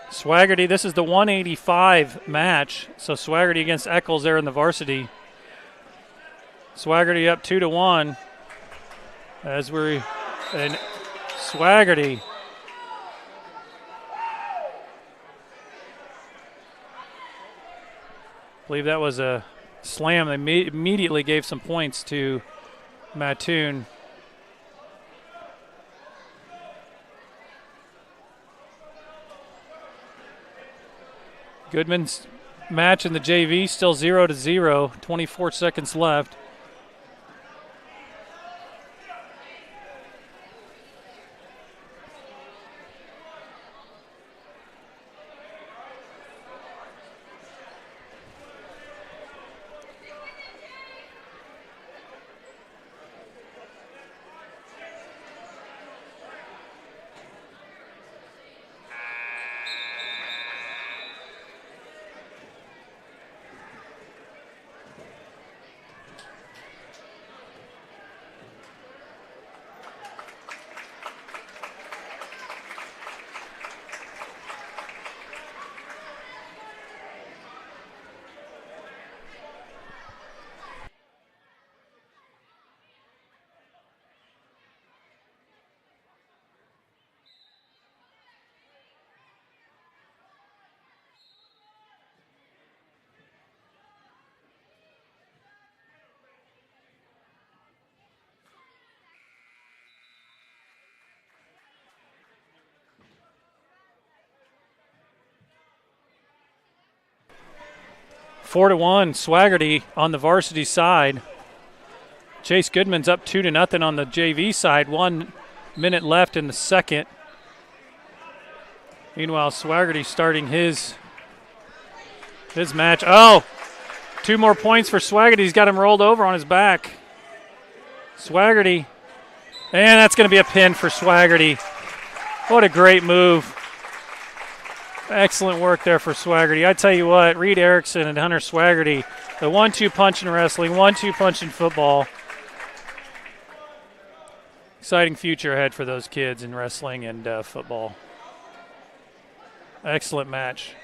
Swaggerty, this is the 185 match. So Swaggerty against Eccles there in the varsity. Swaggerty up 2-1 as we're in Swaggerty. I believe that was a slam. They immediately gave some points to Mattoon. Goodman's match in the JV still 0-0, 24 seconds left. Four to 1, Swaggerty on the varsity side. Chase Goodman's up 2-0 on the JV side. 1 minute left in the second. Meanwhile, Swaggerty starting his match. Oh, 2 more points for Swaggerty. He's got him rolled over on his back. Swaggerty, and that's going to be a pin for Swaggerty. What a great move. Excellent work there for Swaggerty. I tell you what, Reed Erickson and Hunter Swaggerty, the 1-2 punch in wrestling, 1-2 punch in football. Exciting future ahead for those kids in wrestling and football. Excellent match.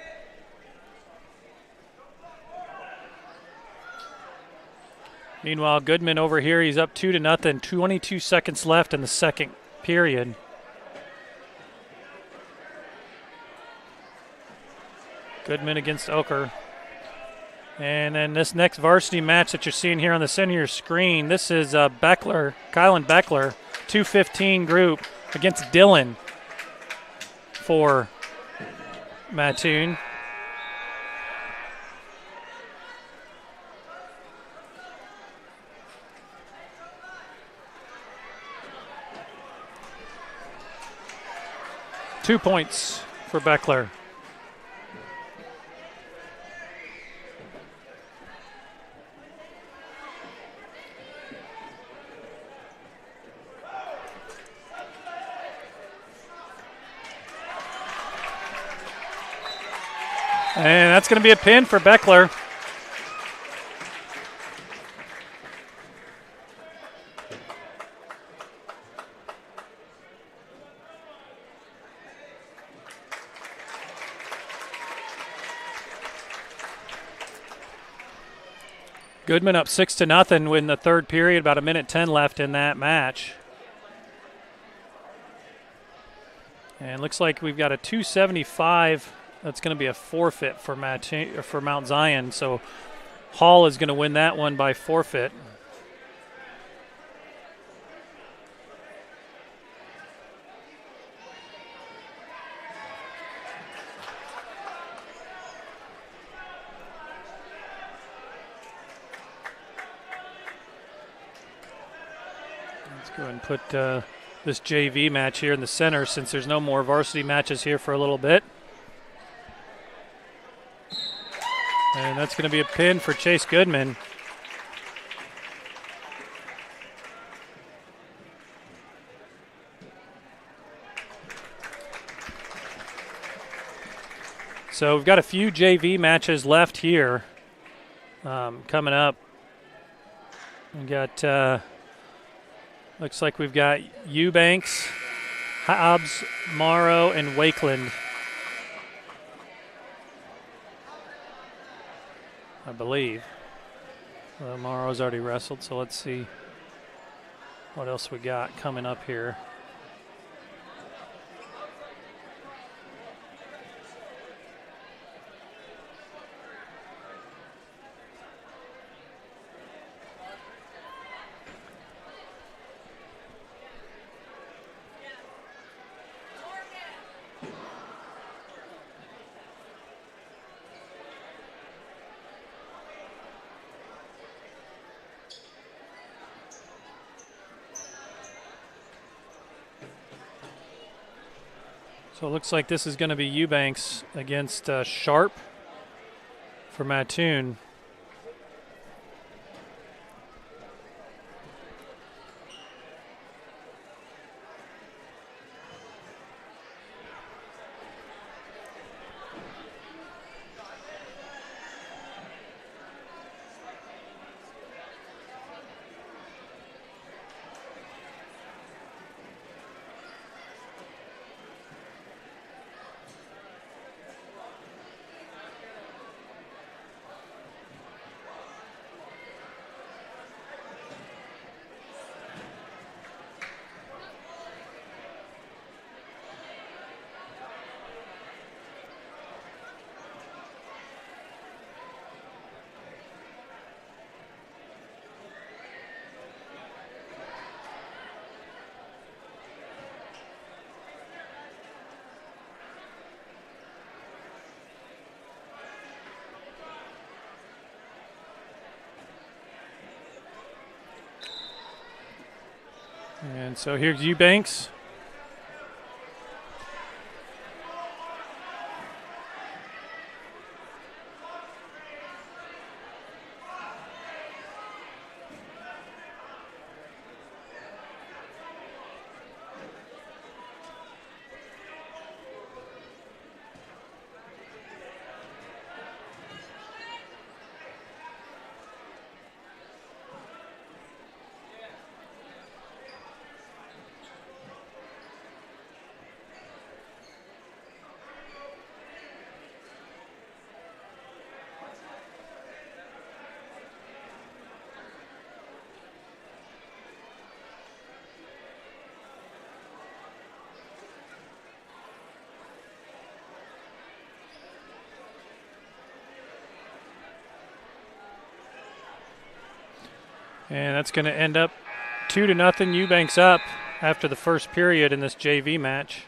Meanwhile, Goodman over here, he's up 2-0, 22 seconds left in the second period. Goodman against Oker. And then this next varsity match that you're seeing here on the center of your screen, this is Beckler, Kylan Beckler, 215 group against Dylan for Mattoon. Two points for Beckler. And that's going to be a pin for Beckler. Goodman up 6-0 in the third period, about 1:10 left in that match. And looks like we've got a 275. That's going to be a forfeit for Mount Zion. So Hall is going to win that one by forfeit. Let's go ahead and put this JV match here in the center, since there's no more varsity matches here for a little bit. And that's going to be a pin for Chase Goodman. So we've got a few JV matches left here coming up. We got, looks like we've got Eubanks, Hobbs, Morrow, and Wakeland, I believe. Morrow's already wrestled, so let's see what else we got coming up here. So it looks like this is going to be Eubanks against Sharp for Mattoon. And so here's Eubanks. And that's going to end up 2-0, Eubanks up after the first period in this JV match.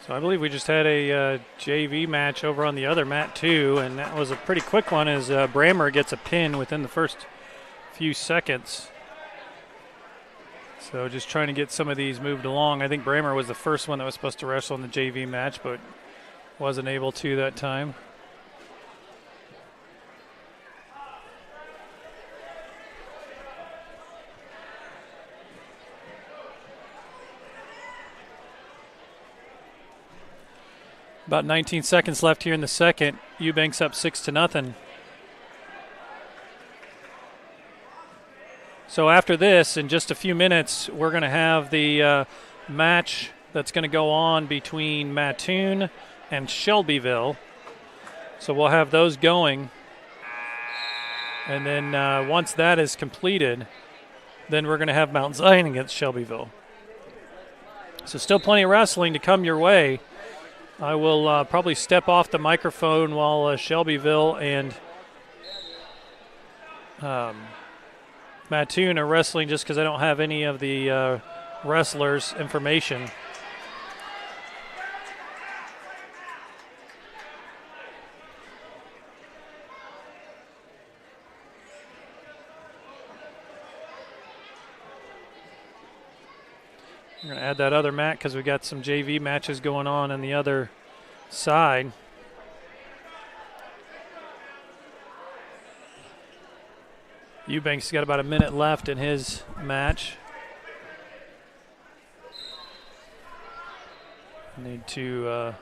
So I believe we just had a JV match over on the other mat too, and that was a pretty quick one as Brammer gets a pin within the first few seconds. So just trying to get some of these moved along. I think Brammer was the first one that was supposed to wrestle in the JV match, but wasn't able to that time. About 19 seconds left here in the second. Eubanks up 6-0. So after this, in just a few minutes, we're going to have the match that's going to go on between Mattoon and Shelbyville. So we'll have those going. And then once that is completed, then we're going to have Mount Zion against Shelbyville. So still plenty of wrestling to come your way. I will probably step off the microphone while Shelbyville and Mattoon are wrestling, just because I don't have any of the wrestlers' information. We're going to add that other mat because we got some JV matches going on the other side. Eubanks got about a minute left in his match. Need to,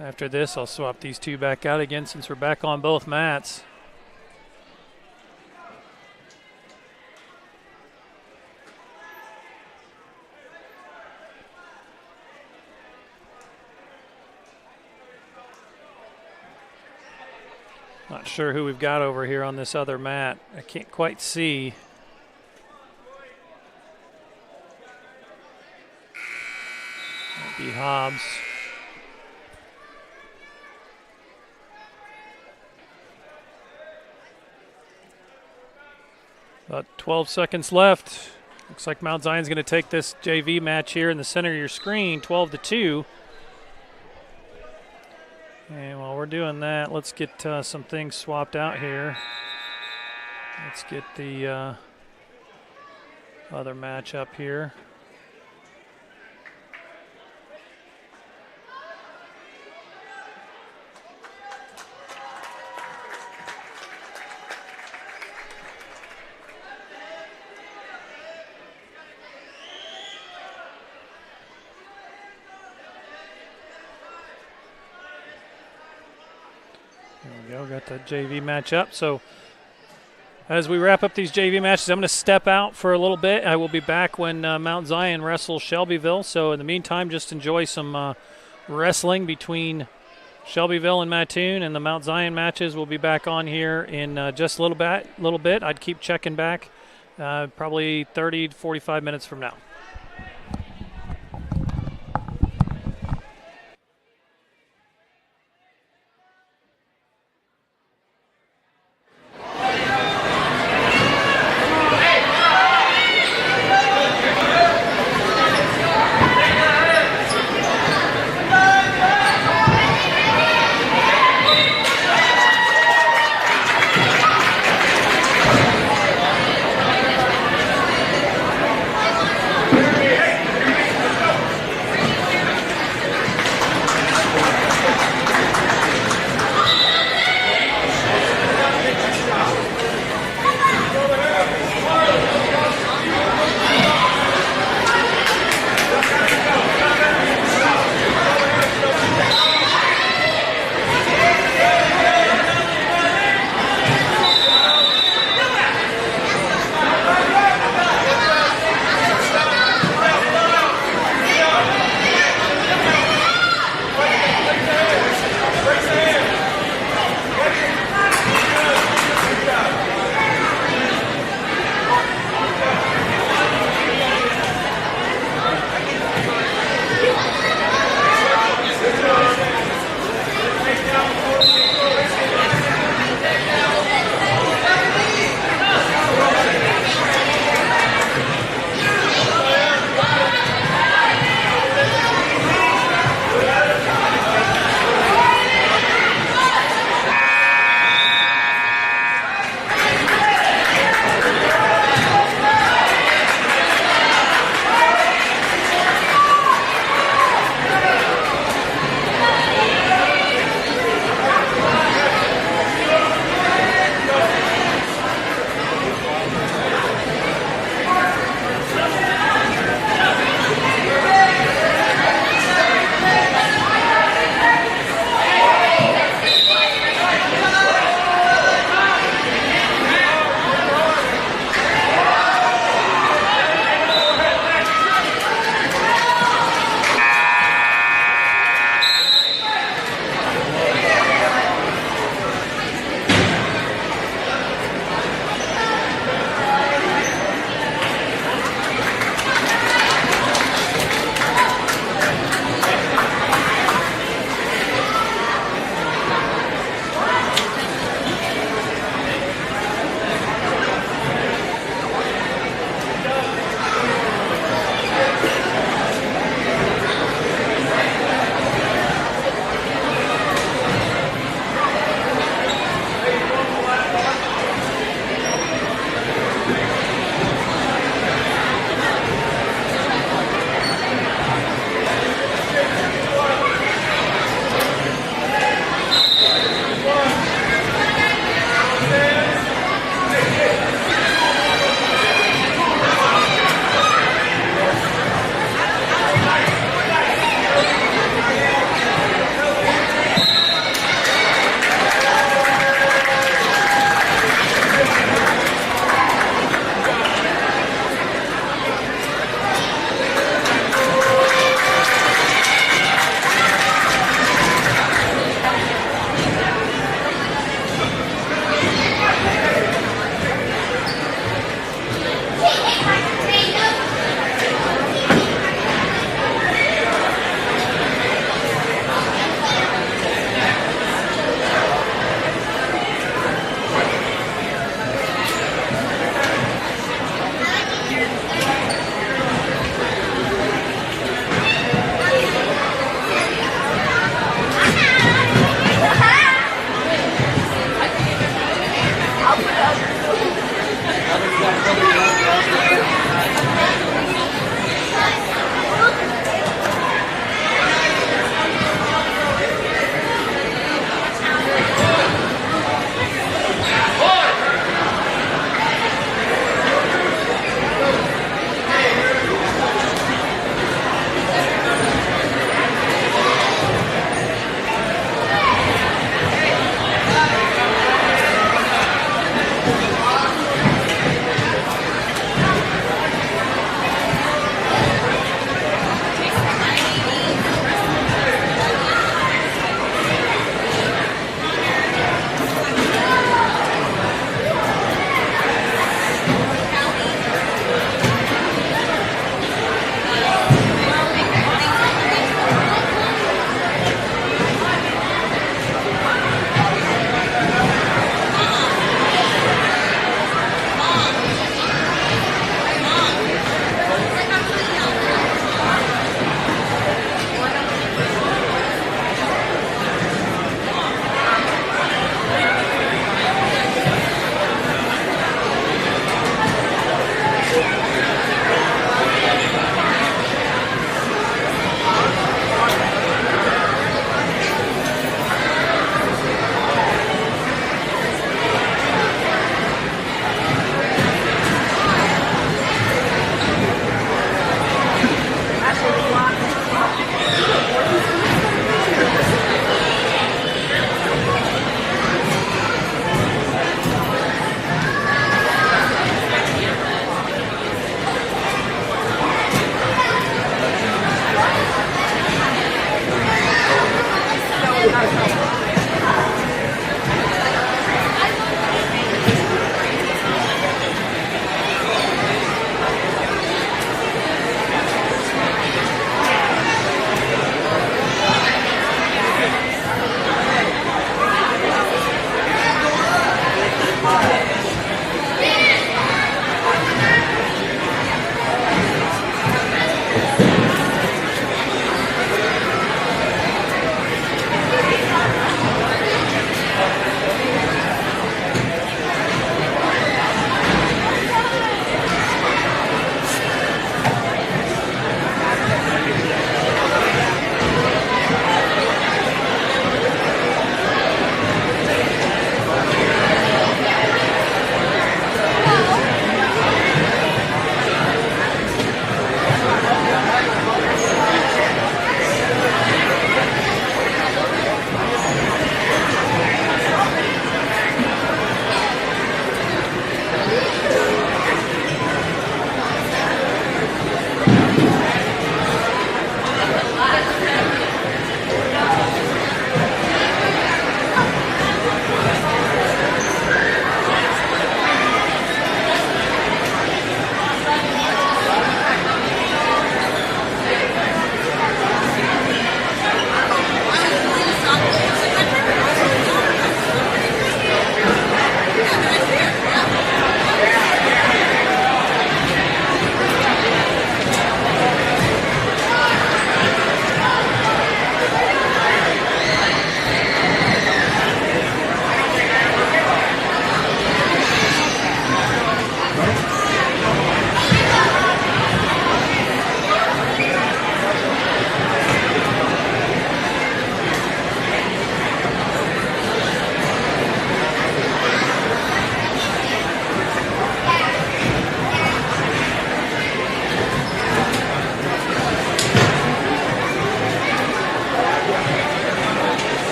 after this, I'll swap these two back out again since we're back on both mats. Not sure who we've got over here on this other mat. I can't quite see. Might be Hobbs. About 12 seconds left. Looks like Mount Zion's going to take this JV match here in the center of your screen, 12-2. And while we're doing that, let's get some things swapped out here. Let's get the other match up here. There we go, got the JV match up. So as we wrap up these JV matches, I'm going to step out for a little bit. I will be back when Mount Zion wrestles Shelbyville. So in the meantime, just enjoy some wrestling between Shelbyville and Mattoon, and the Mount Zion matches will be back on here in just a little bit. I'd keep checking back probably 30 to 45 minutes from now.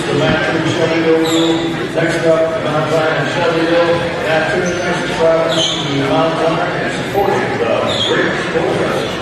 So Mattoon, Shelbyville, next up, Mount Zion, Shelbyville, Mattoon, next travel to Mount Zion, and supporting the Great Sports.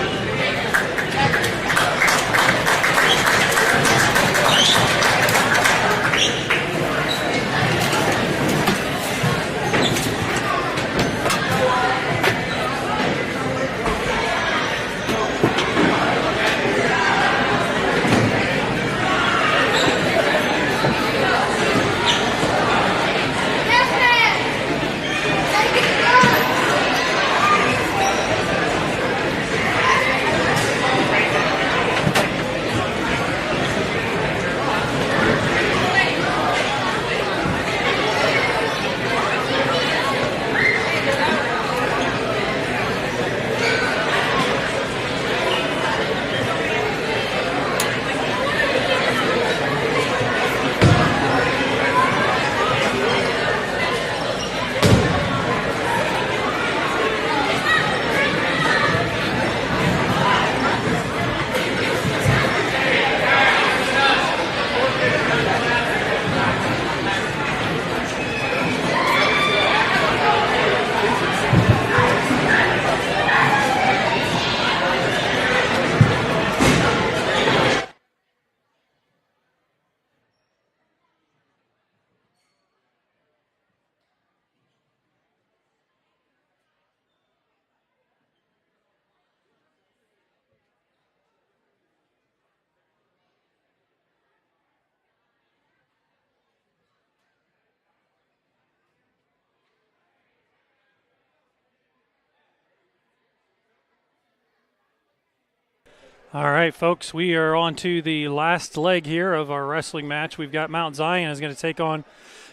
All right, folks, we are on to the last leg here of our wrestling match. We've got Mount Zion is going to take on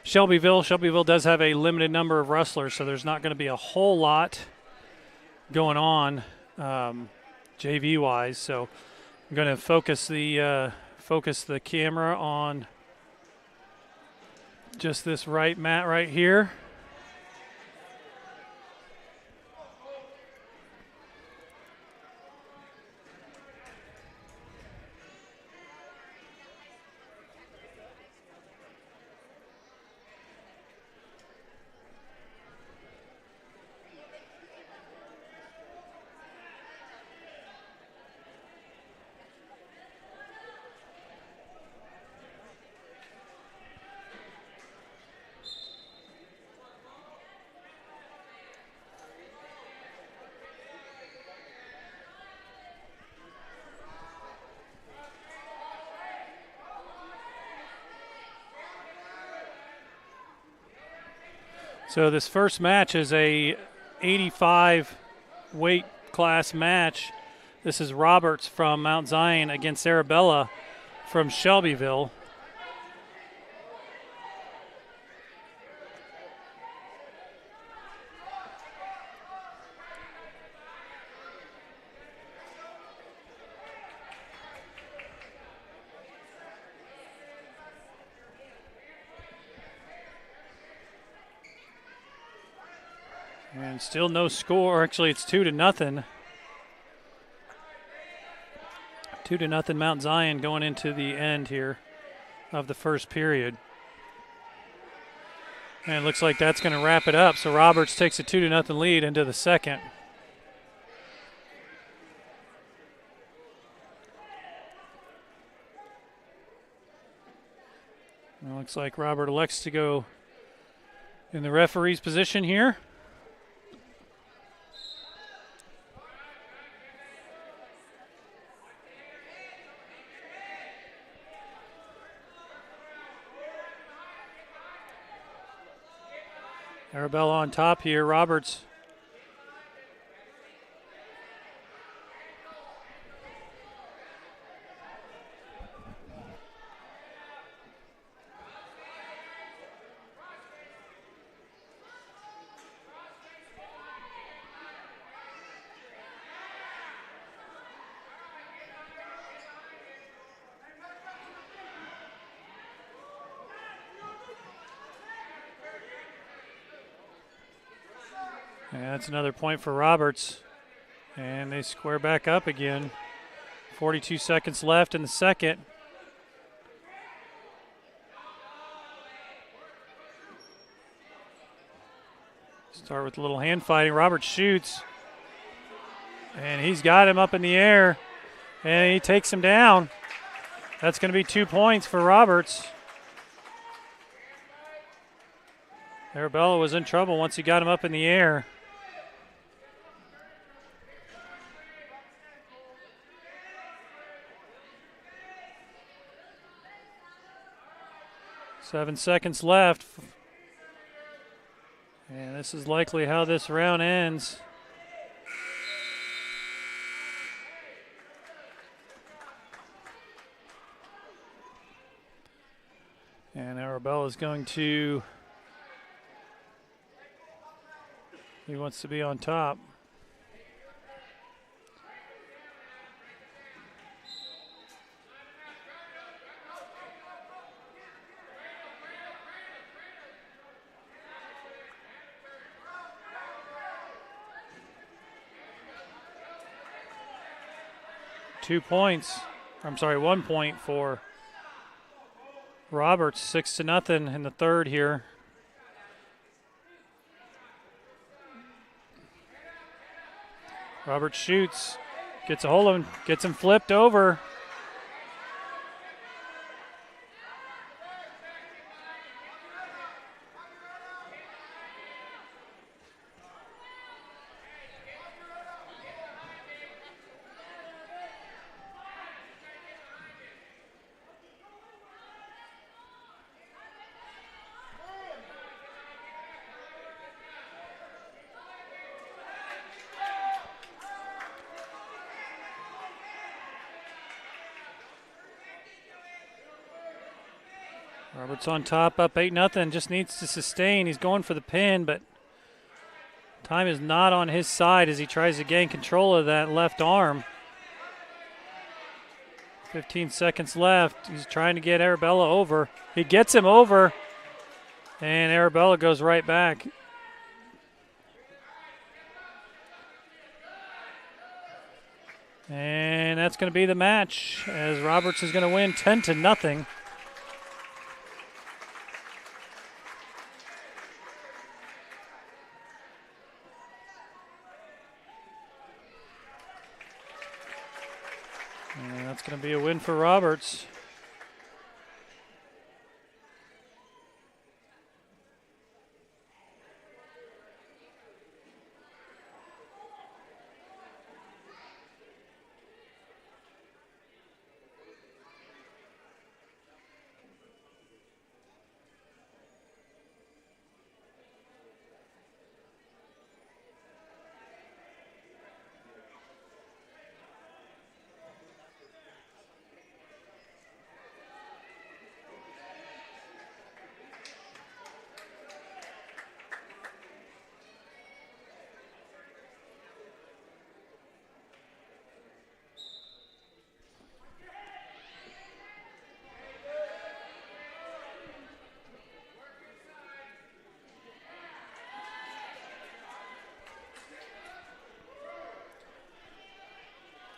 Shelbyville. Shelbyville does have a limited number of wrestlers, so there's not going to be a whole lot going on JV-wise. So I'm going to focus the camera on just this right mat right here. So this first match is a 85 weight class match. This is Roberts from Mount Zion against Arabella from Shelbyville. And still no score. Actually, it's 2-0. 2-0 Mount Zion going into the end here of the first period. And it looks like that's going to wrap it up. So Roberts takes a 2-0 lead into the second. It looks like Robert elects to go in the referee's position here. Arabella on top here. Roberts and that's another point for Roberts. And they square back up again. 42 seconds left in the second. Start with a little hand fighting. Roberts shoots. And he's got him up in the air. And he takes him down. That's going to be 2 points for Roberts. Arabella was in trouble once he got him up in the air. Seven seconds left. And this is likely how this round ends. And Arabella's going to, he wants to be on top. 2 points. I'm sorry, 1 point for Roberts, 6-0 in the third here. Roberts shoots, gets a hold of him, gets him flipped over. Roberts on top, up 8-0, just needs to sustain. He's going for the pin, but time is not on his side as he tries to gain control of that left arm. 15 seconds left. He's trying to get Arabella over. He gets him over, and Arabella goes right back. And that's going to be the match as Roberts is going to win 10-0. And that's going to be a win for Roberts.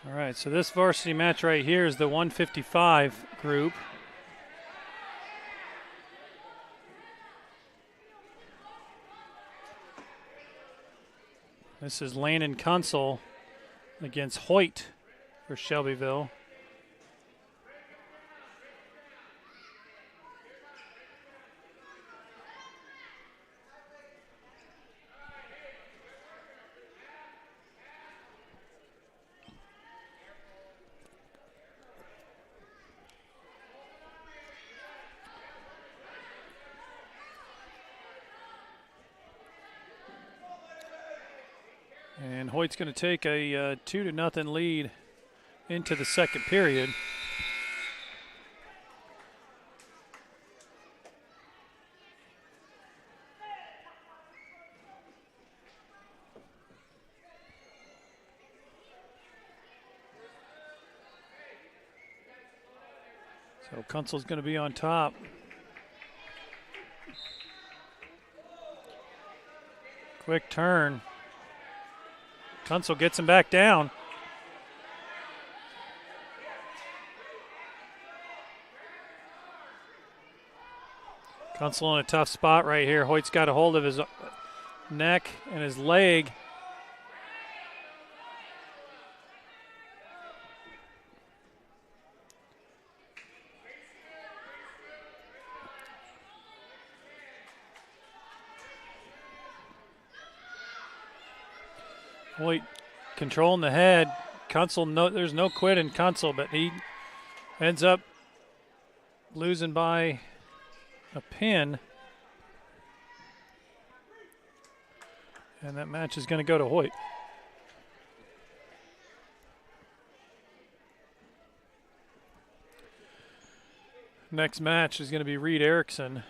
All right, so this varsity match right here is the 155 group. This is Landon Kunsel against Hoyt for Shelbyville. And Hoyt's going to take a 2-0 lead into the second period. So Kunsel's going to be on top. Quick turn. Kunsel gets him back down. Kunsel in a tough spot right here. Hoyt's got a hold of his neck and his leg. Hoyt controlling the head. Kuntzel, there's no quit in Kuntzel, but he ends up losing by a pin. And that match is going to go to Hoyt. Next match is going to be Reed Erickson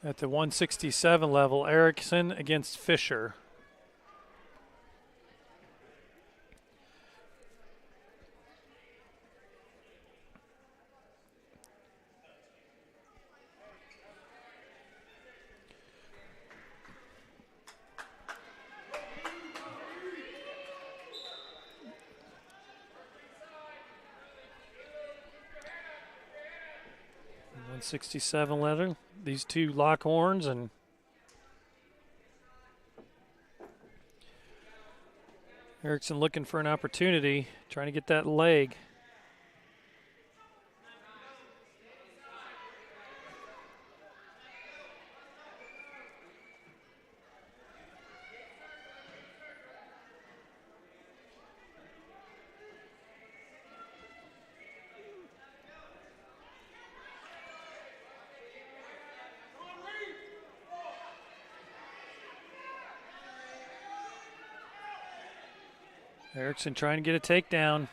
at the 167 level. Erickson against Fisher. .67 leather. These two lock horns, and Erickson looking for an opportunity, trying to get that leg. Erickson trying to get a takedown.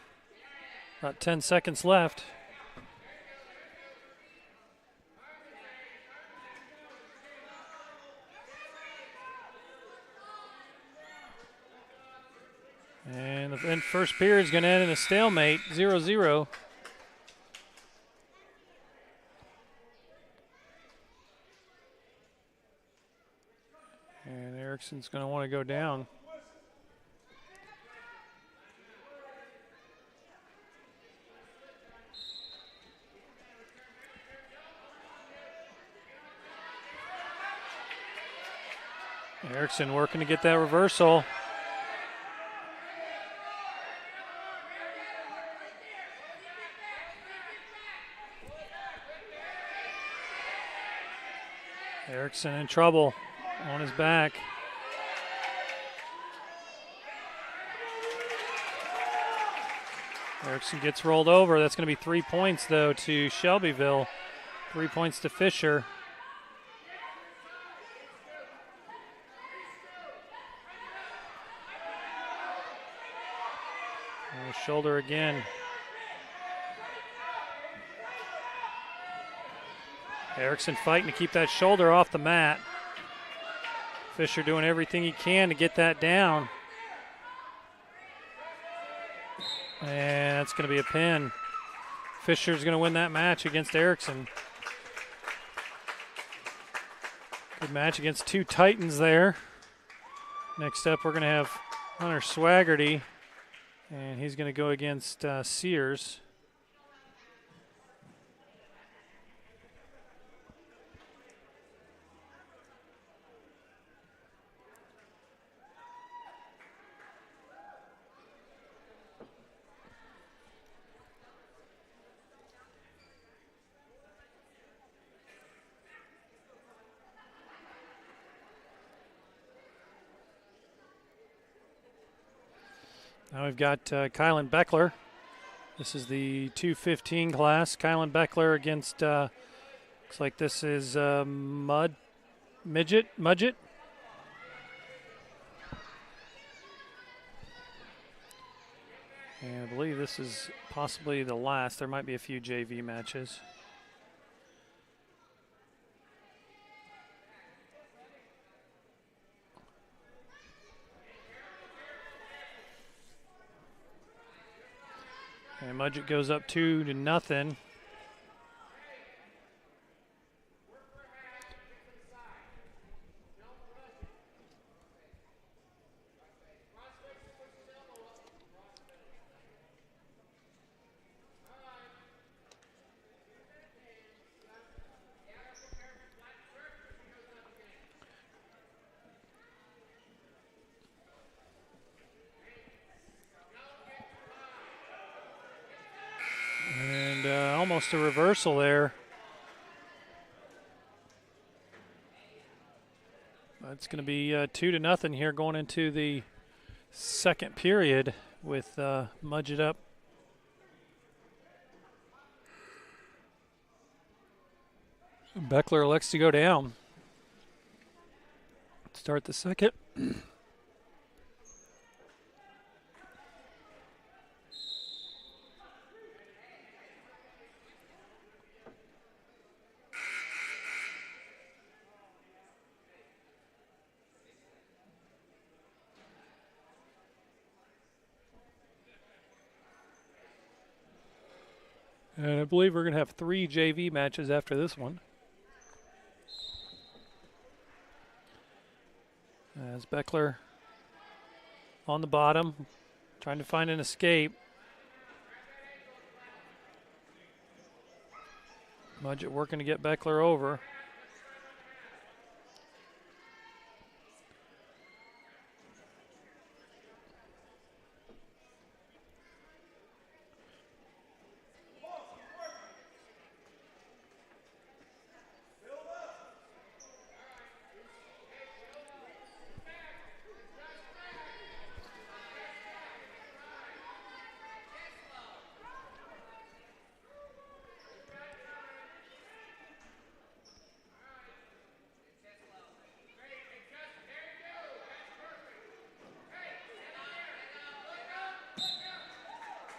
About 10 seconds left. And the first period is going to end in a stalemate, 0-0. And Erickson's going to want to go down. Erickson working to get that reversal. Erickson in trouble on his back. Erickson gets rolled over. That's going to be 3 points, though, to Shelbyville. 3 points to Fisher. Shoulder again. Erickson fighting to keep that shoulder off the mat. Fisher doing everything he can to get that down. And that's going to be a pin. Fisher's going to win that match against Erickson. Good match against two Titans there. Next up, we're going to have Hunter Swaggerty. And he's going to go against Sears. Now we've got Kylan Beckler. This is the 215 class. Kylan Beckler against, looks like this is Mudgett. And I believe this is possibly the last. There might be a few JV matches. And Mudgett goes up 2-0. almost a reversal there. It's going to be 2-0 here going into the second period with Mudgett up. Beckler elects to go down. Start the second. And I believe we're going to have 3 JV matches after this one. As Beckler on the bottom, trying to find an escape. Mudgett working to get Beckler over.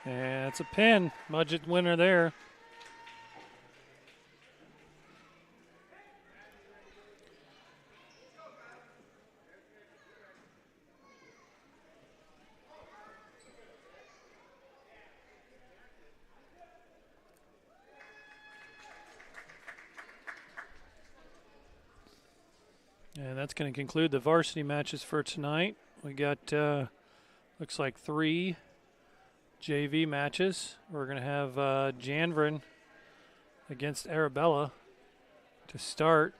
And it's a pin. Mudgett winner there. And that's going to conclude the varsity matches for tonight. We got, looks like 3 JV matches. We're going to have Janvrin against Arabella to start.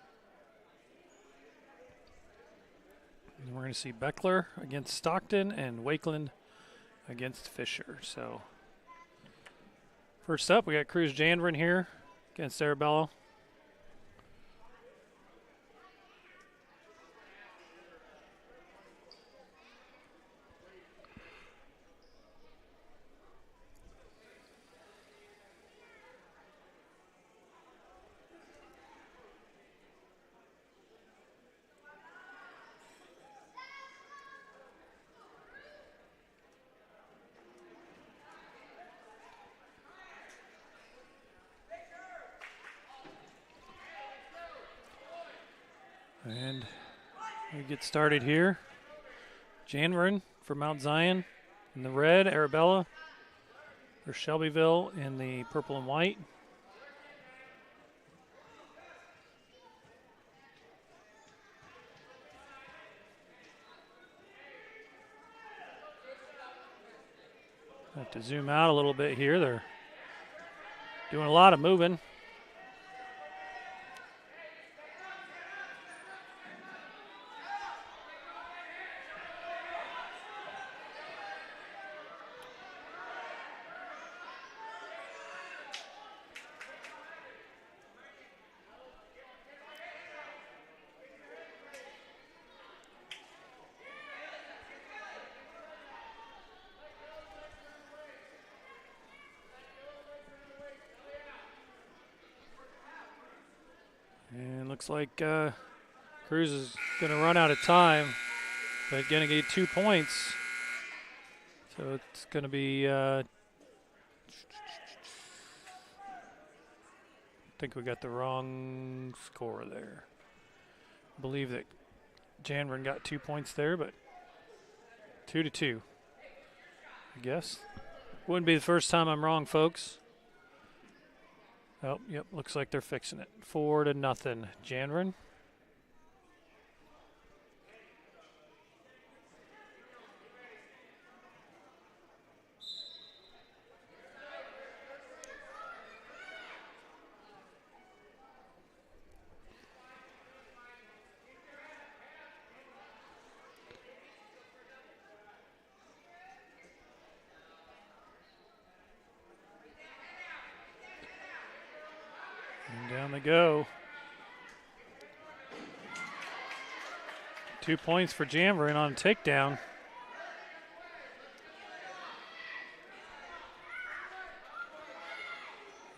And we're going to see Beckler against Stockton and Wakeland against Fisher. So first up, we got Cruz Janvrin here against Arabella. And we get started here. Janvrin for Mount Zion in the red, Arabella for Shelbyville in the purple and white. Have to zoom out a little bit here. They're doing a lot of moving. And looks like Cruz is going to run out of time, but going to get 2 points. So it's going to be, I think we got the wrong score there. I believe that Janvrin got 2 points there, but 2-2, I guess. Wouldn't be the first time I'm wrong, folks. Oh, yep, looks like they're fixing it. 4-0, Janvrin. on the go. 2 points for Janvrin on a takedown.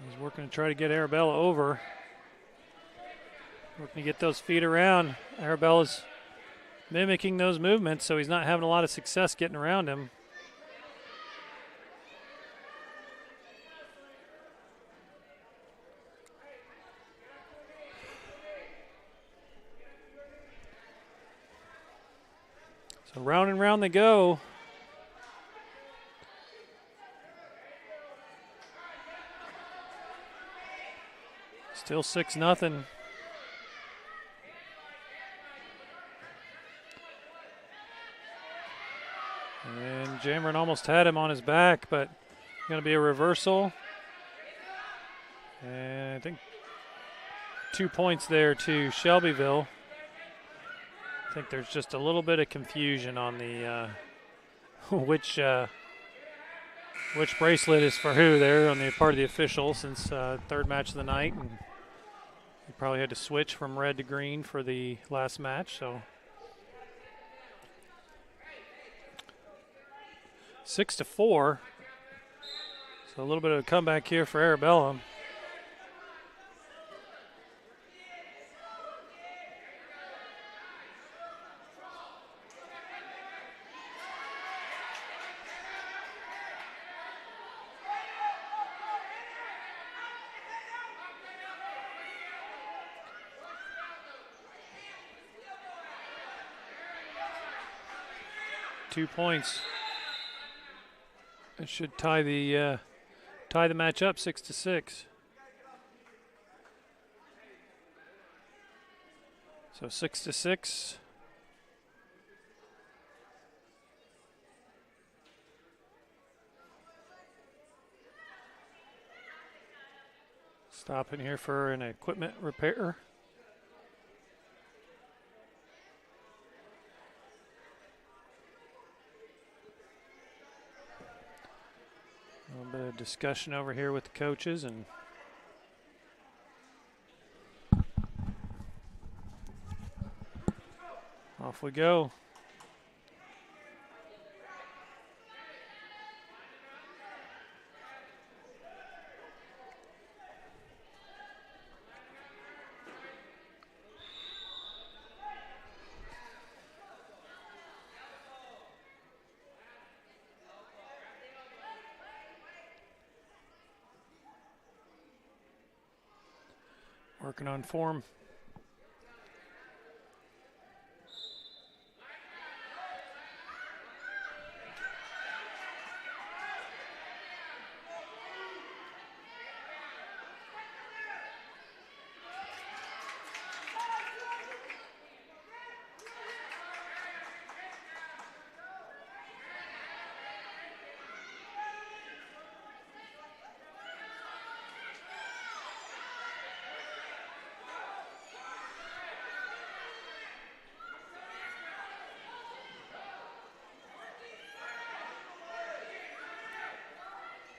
He's working to try to get Arabella over. Working to get those feet around. Arabella's mimicking those movements, so he's not having a lot of success getting around him. So round and round they go. Still 6-0. And Janvrin almost had him on his back, but going to be a reversal. And I think 2 points there to Shelbyville. I think there's just a little bit of confusion on the which bracelet is for who there on the part of the official, since third match of the night, and he probably had to switch from red to green for the last match. So 6-4. So a little bit of a comeback here for Arabella. .2 points. It should tie the match up 6-6. So 6-6. Stopping here for an equipment repair. A little bit of discussion over here with the coaches, and off we go. Working on form.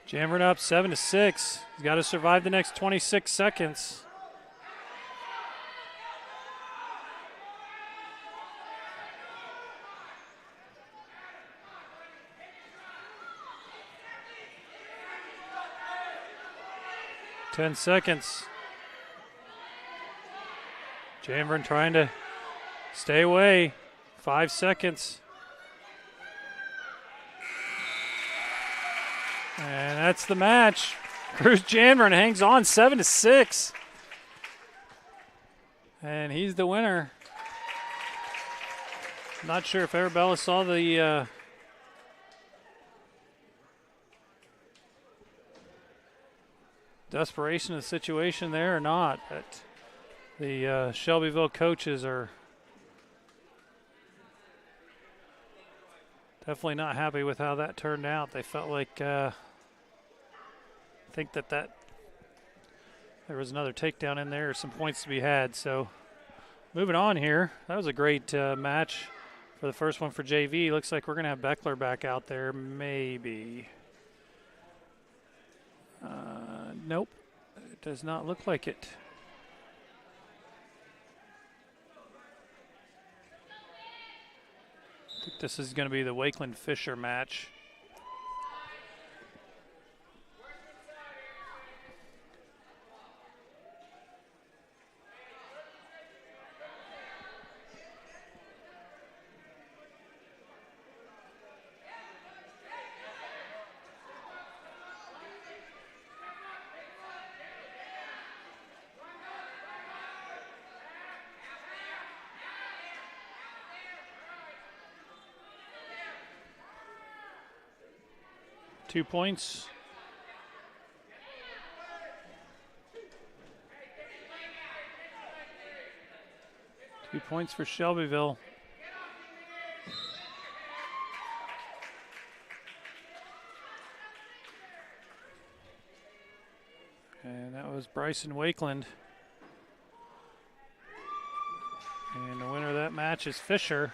Janvrin up 7-6. He's got to survive the next 26 seconds. Ten seconds. Janvrin trying to stay away. 5 seconds. And that's the match. Cruz Janvrin hangs on 7-6. And he's the winner. Not sure if Arabella saw the desperation of the situation there or not, but the Shelbyville coaches are definitely not happy with how that turned out. They felt like think that there was another takedown in there, or some points to be had. So moving on here, that was a great match for the first one for JV. Looks like we're going to have Beckler back out there, maybe. Nope, it does not look like it. I think this is going to be the Wakeland Fisher match. Two points. Two points for Shelbyville. And that was Bryson Wakeland. And the winner of that match is Fisher.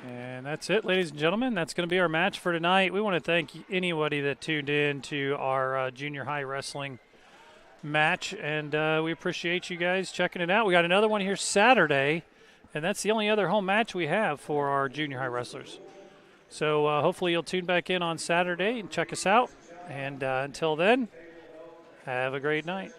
And that's it, ladies and gentlemen. That's going to be our match for tonight. We want to thank anybody that tuned in to our junior high wrestling match, and we appreciate you guys checking it out. We got another one here Saturday, and that's the only other home match we have for our junior high wrestlers. So hopefully you'll tune back in on Saturday and check us out. And until then, have a great night.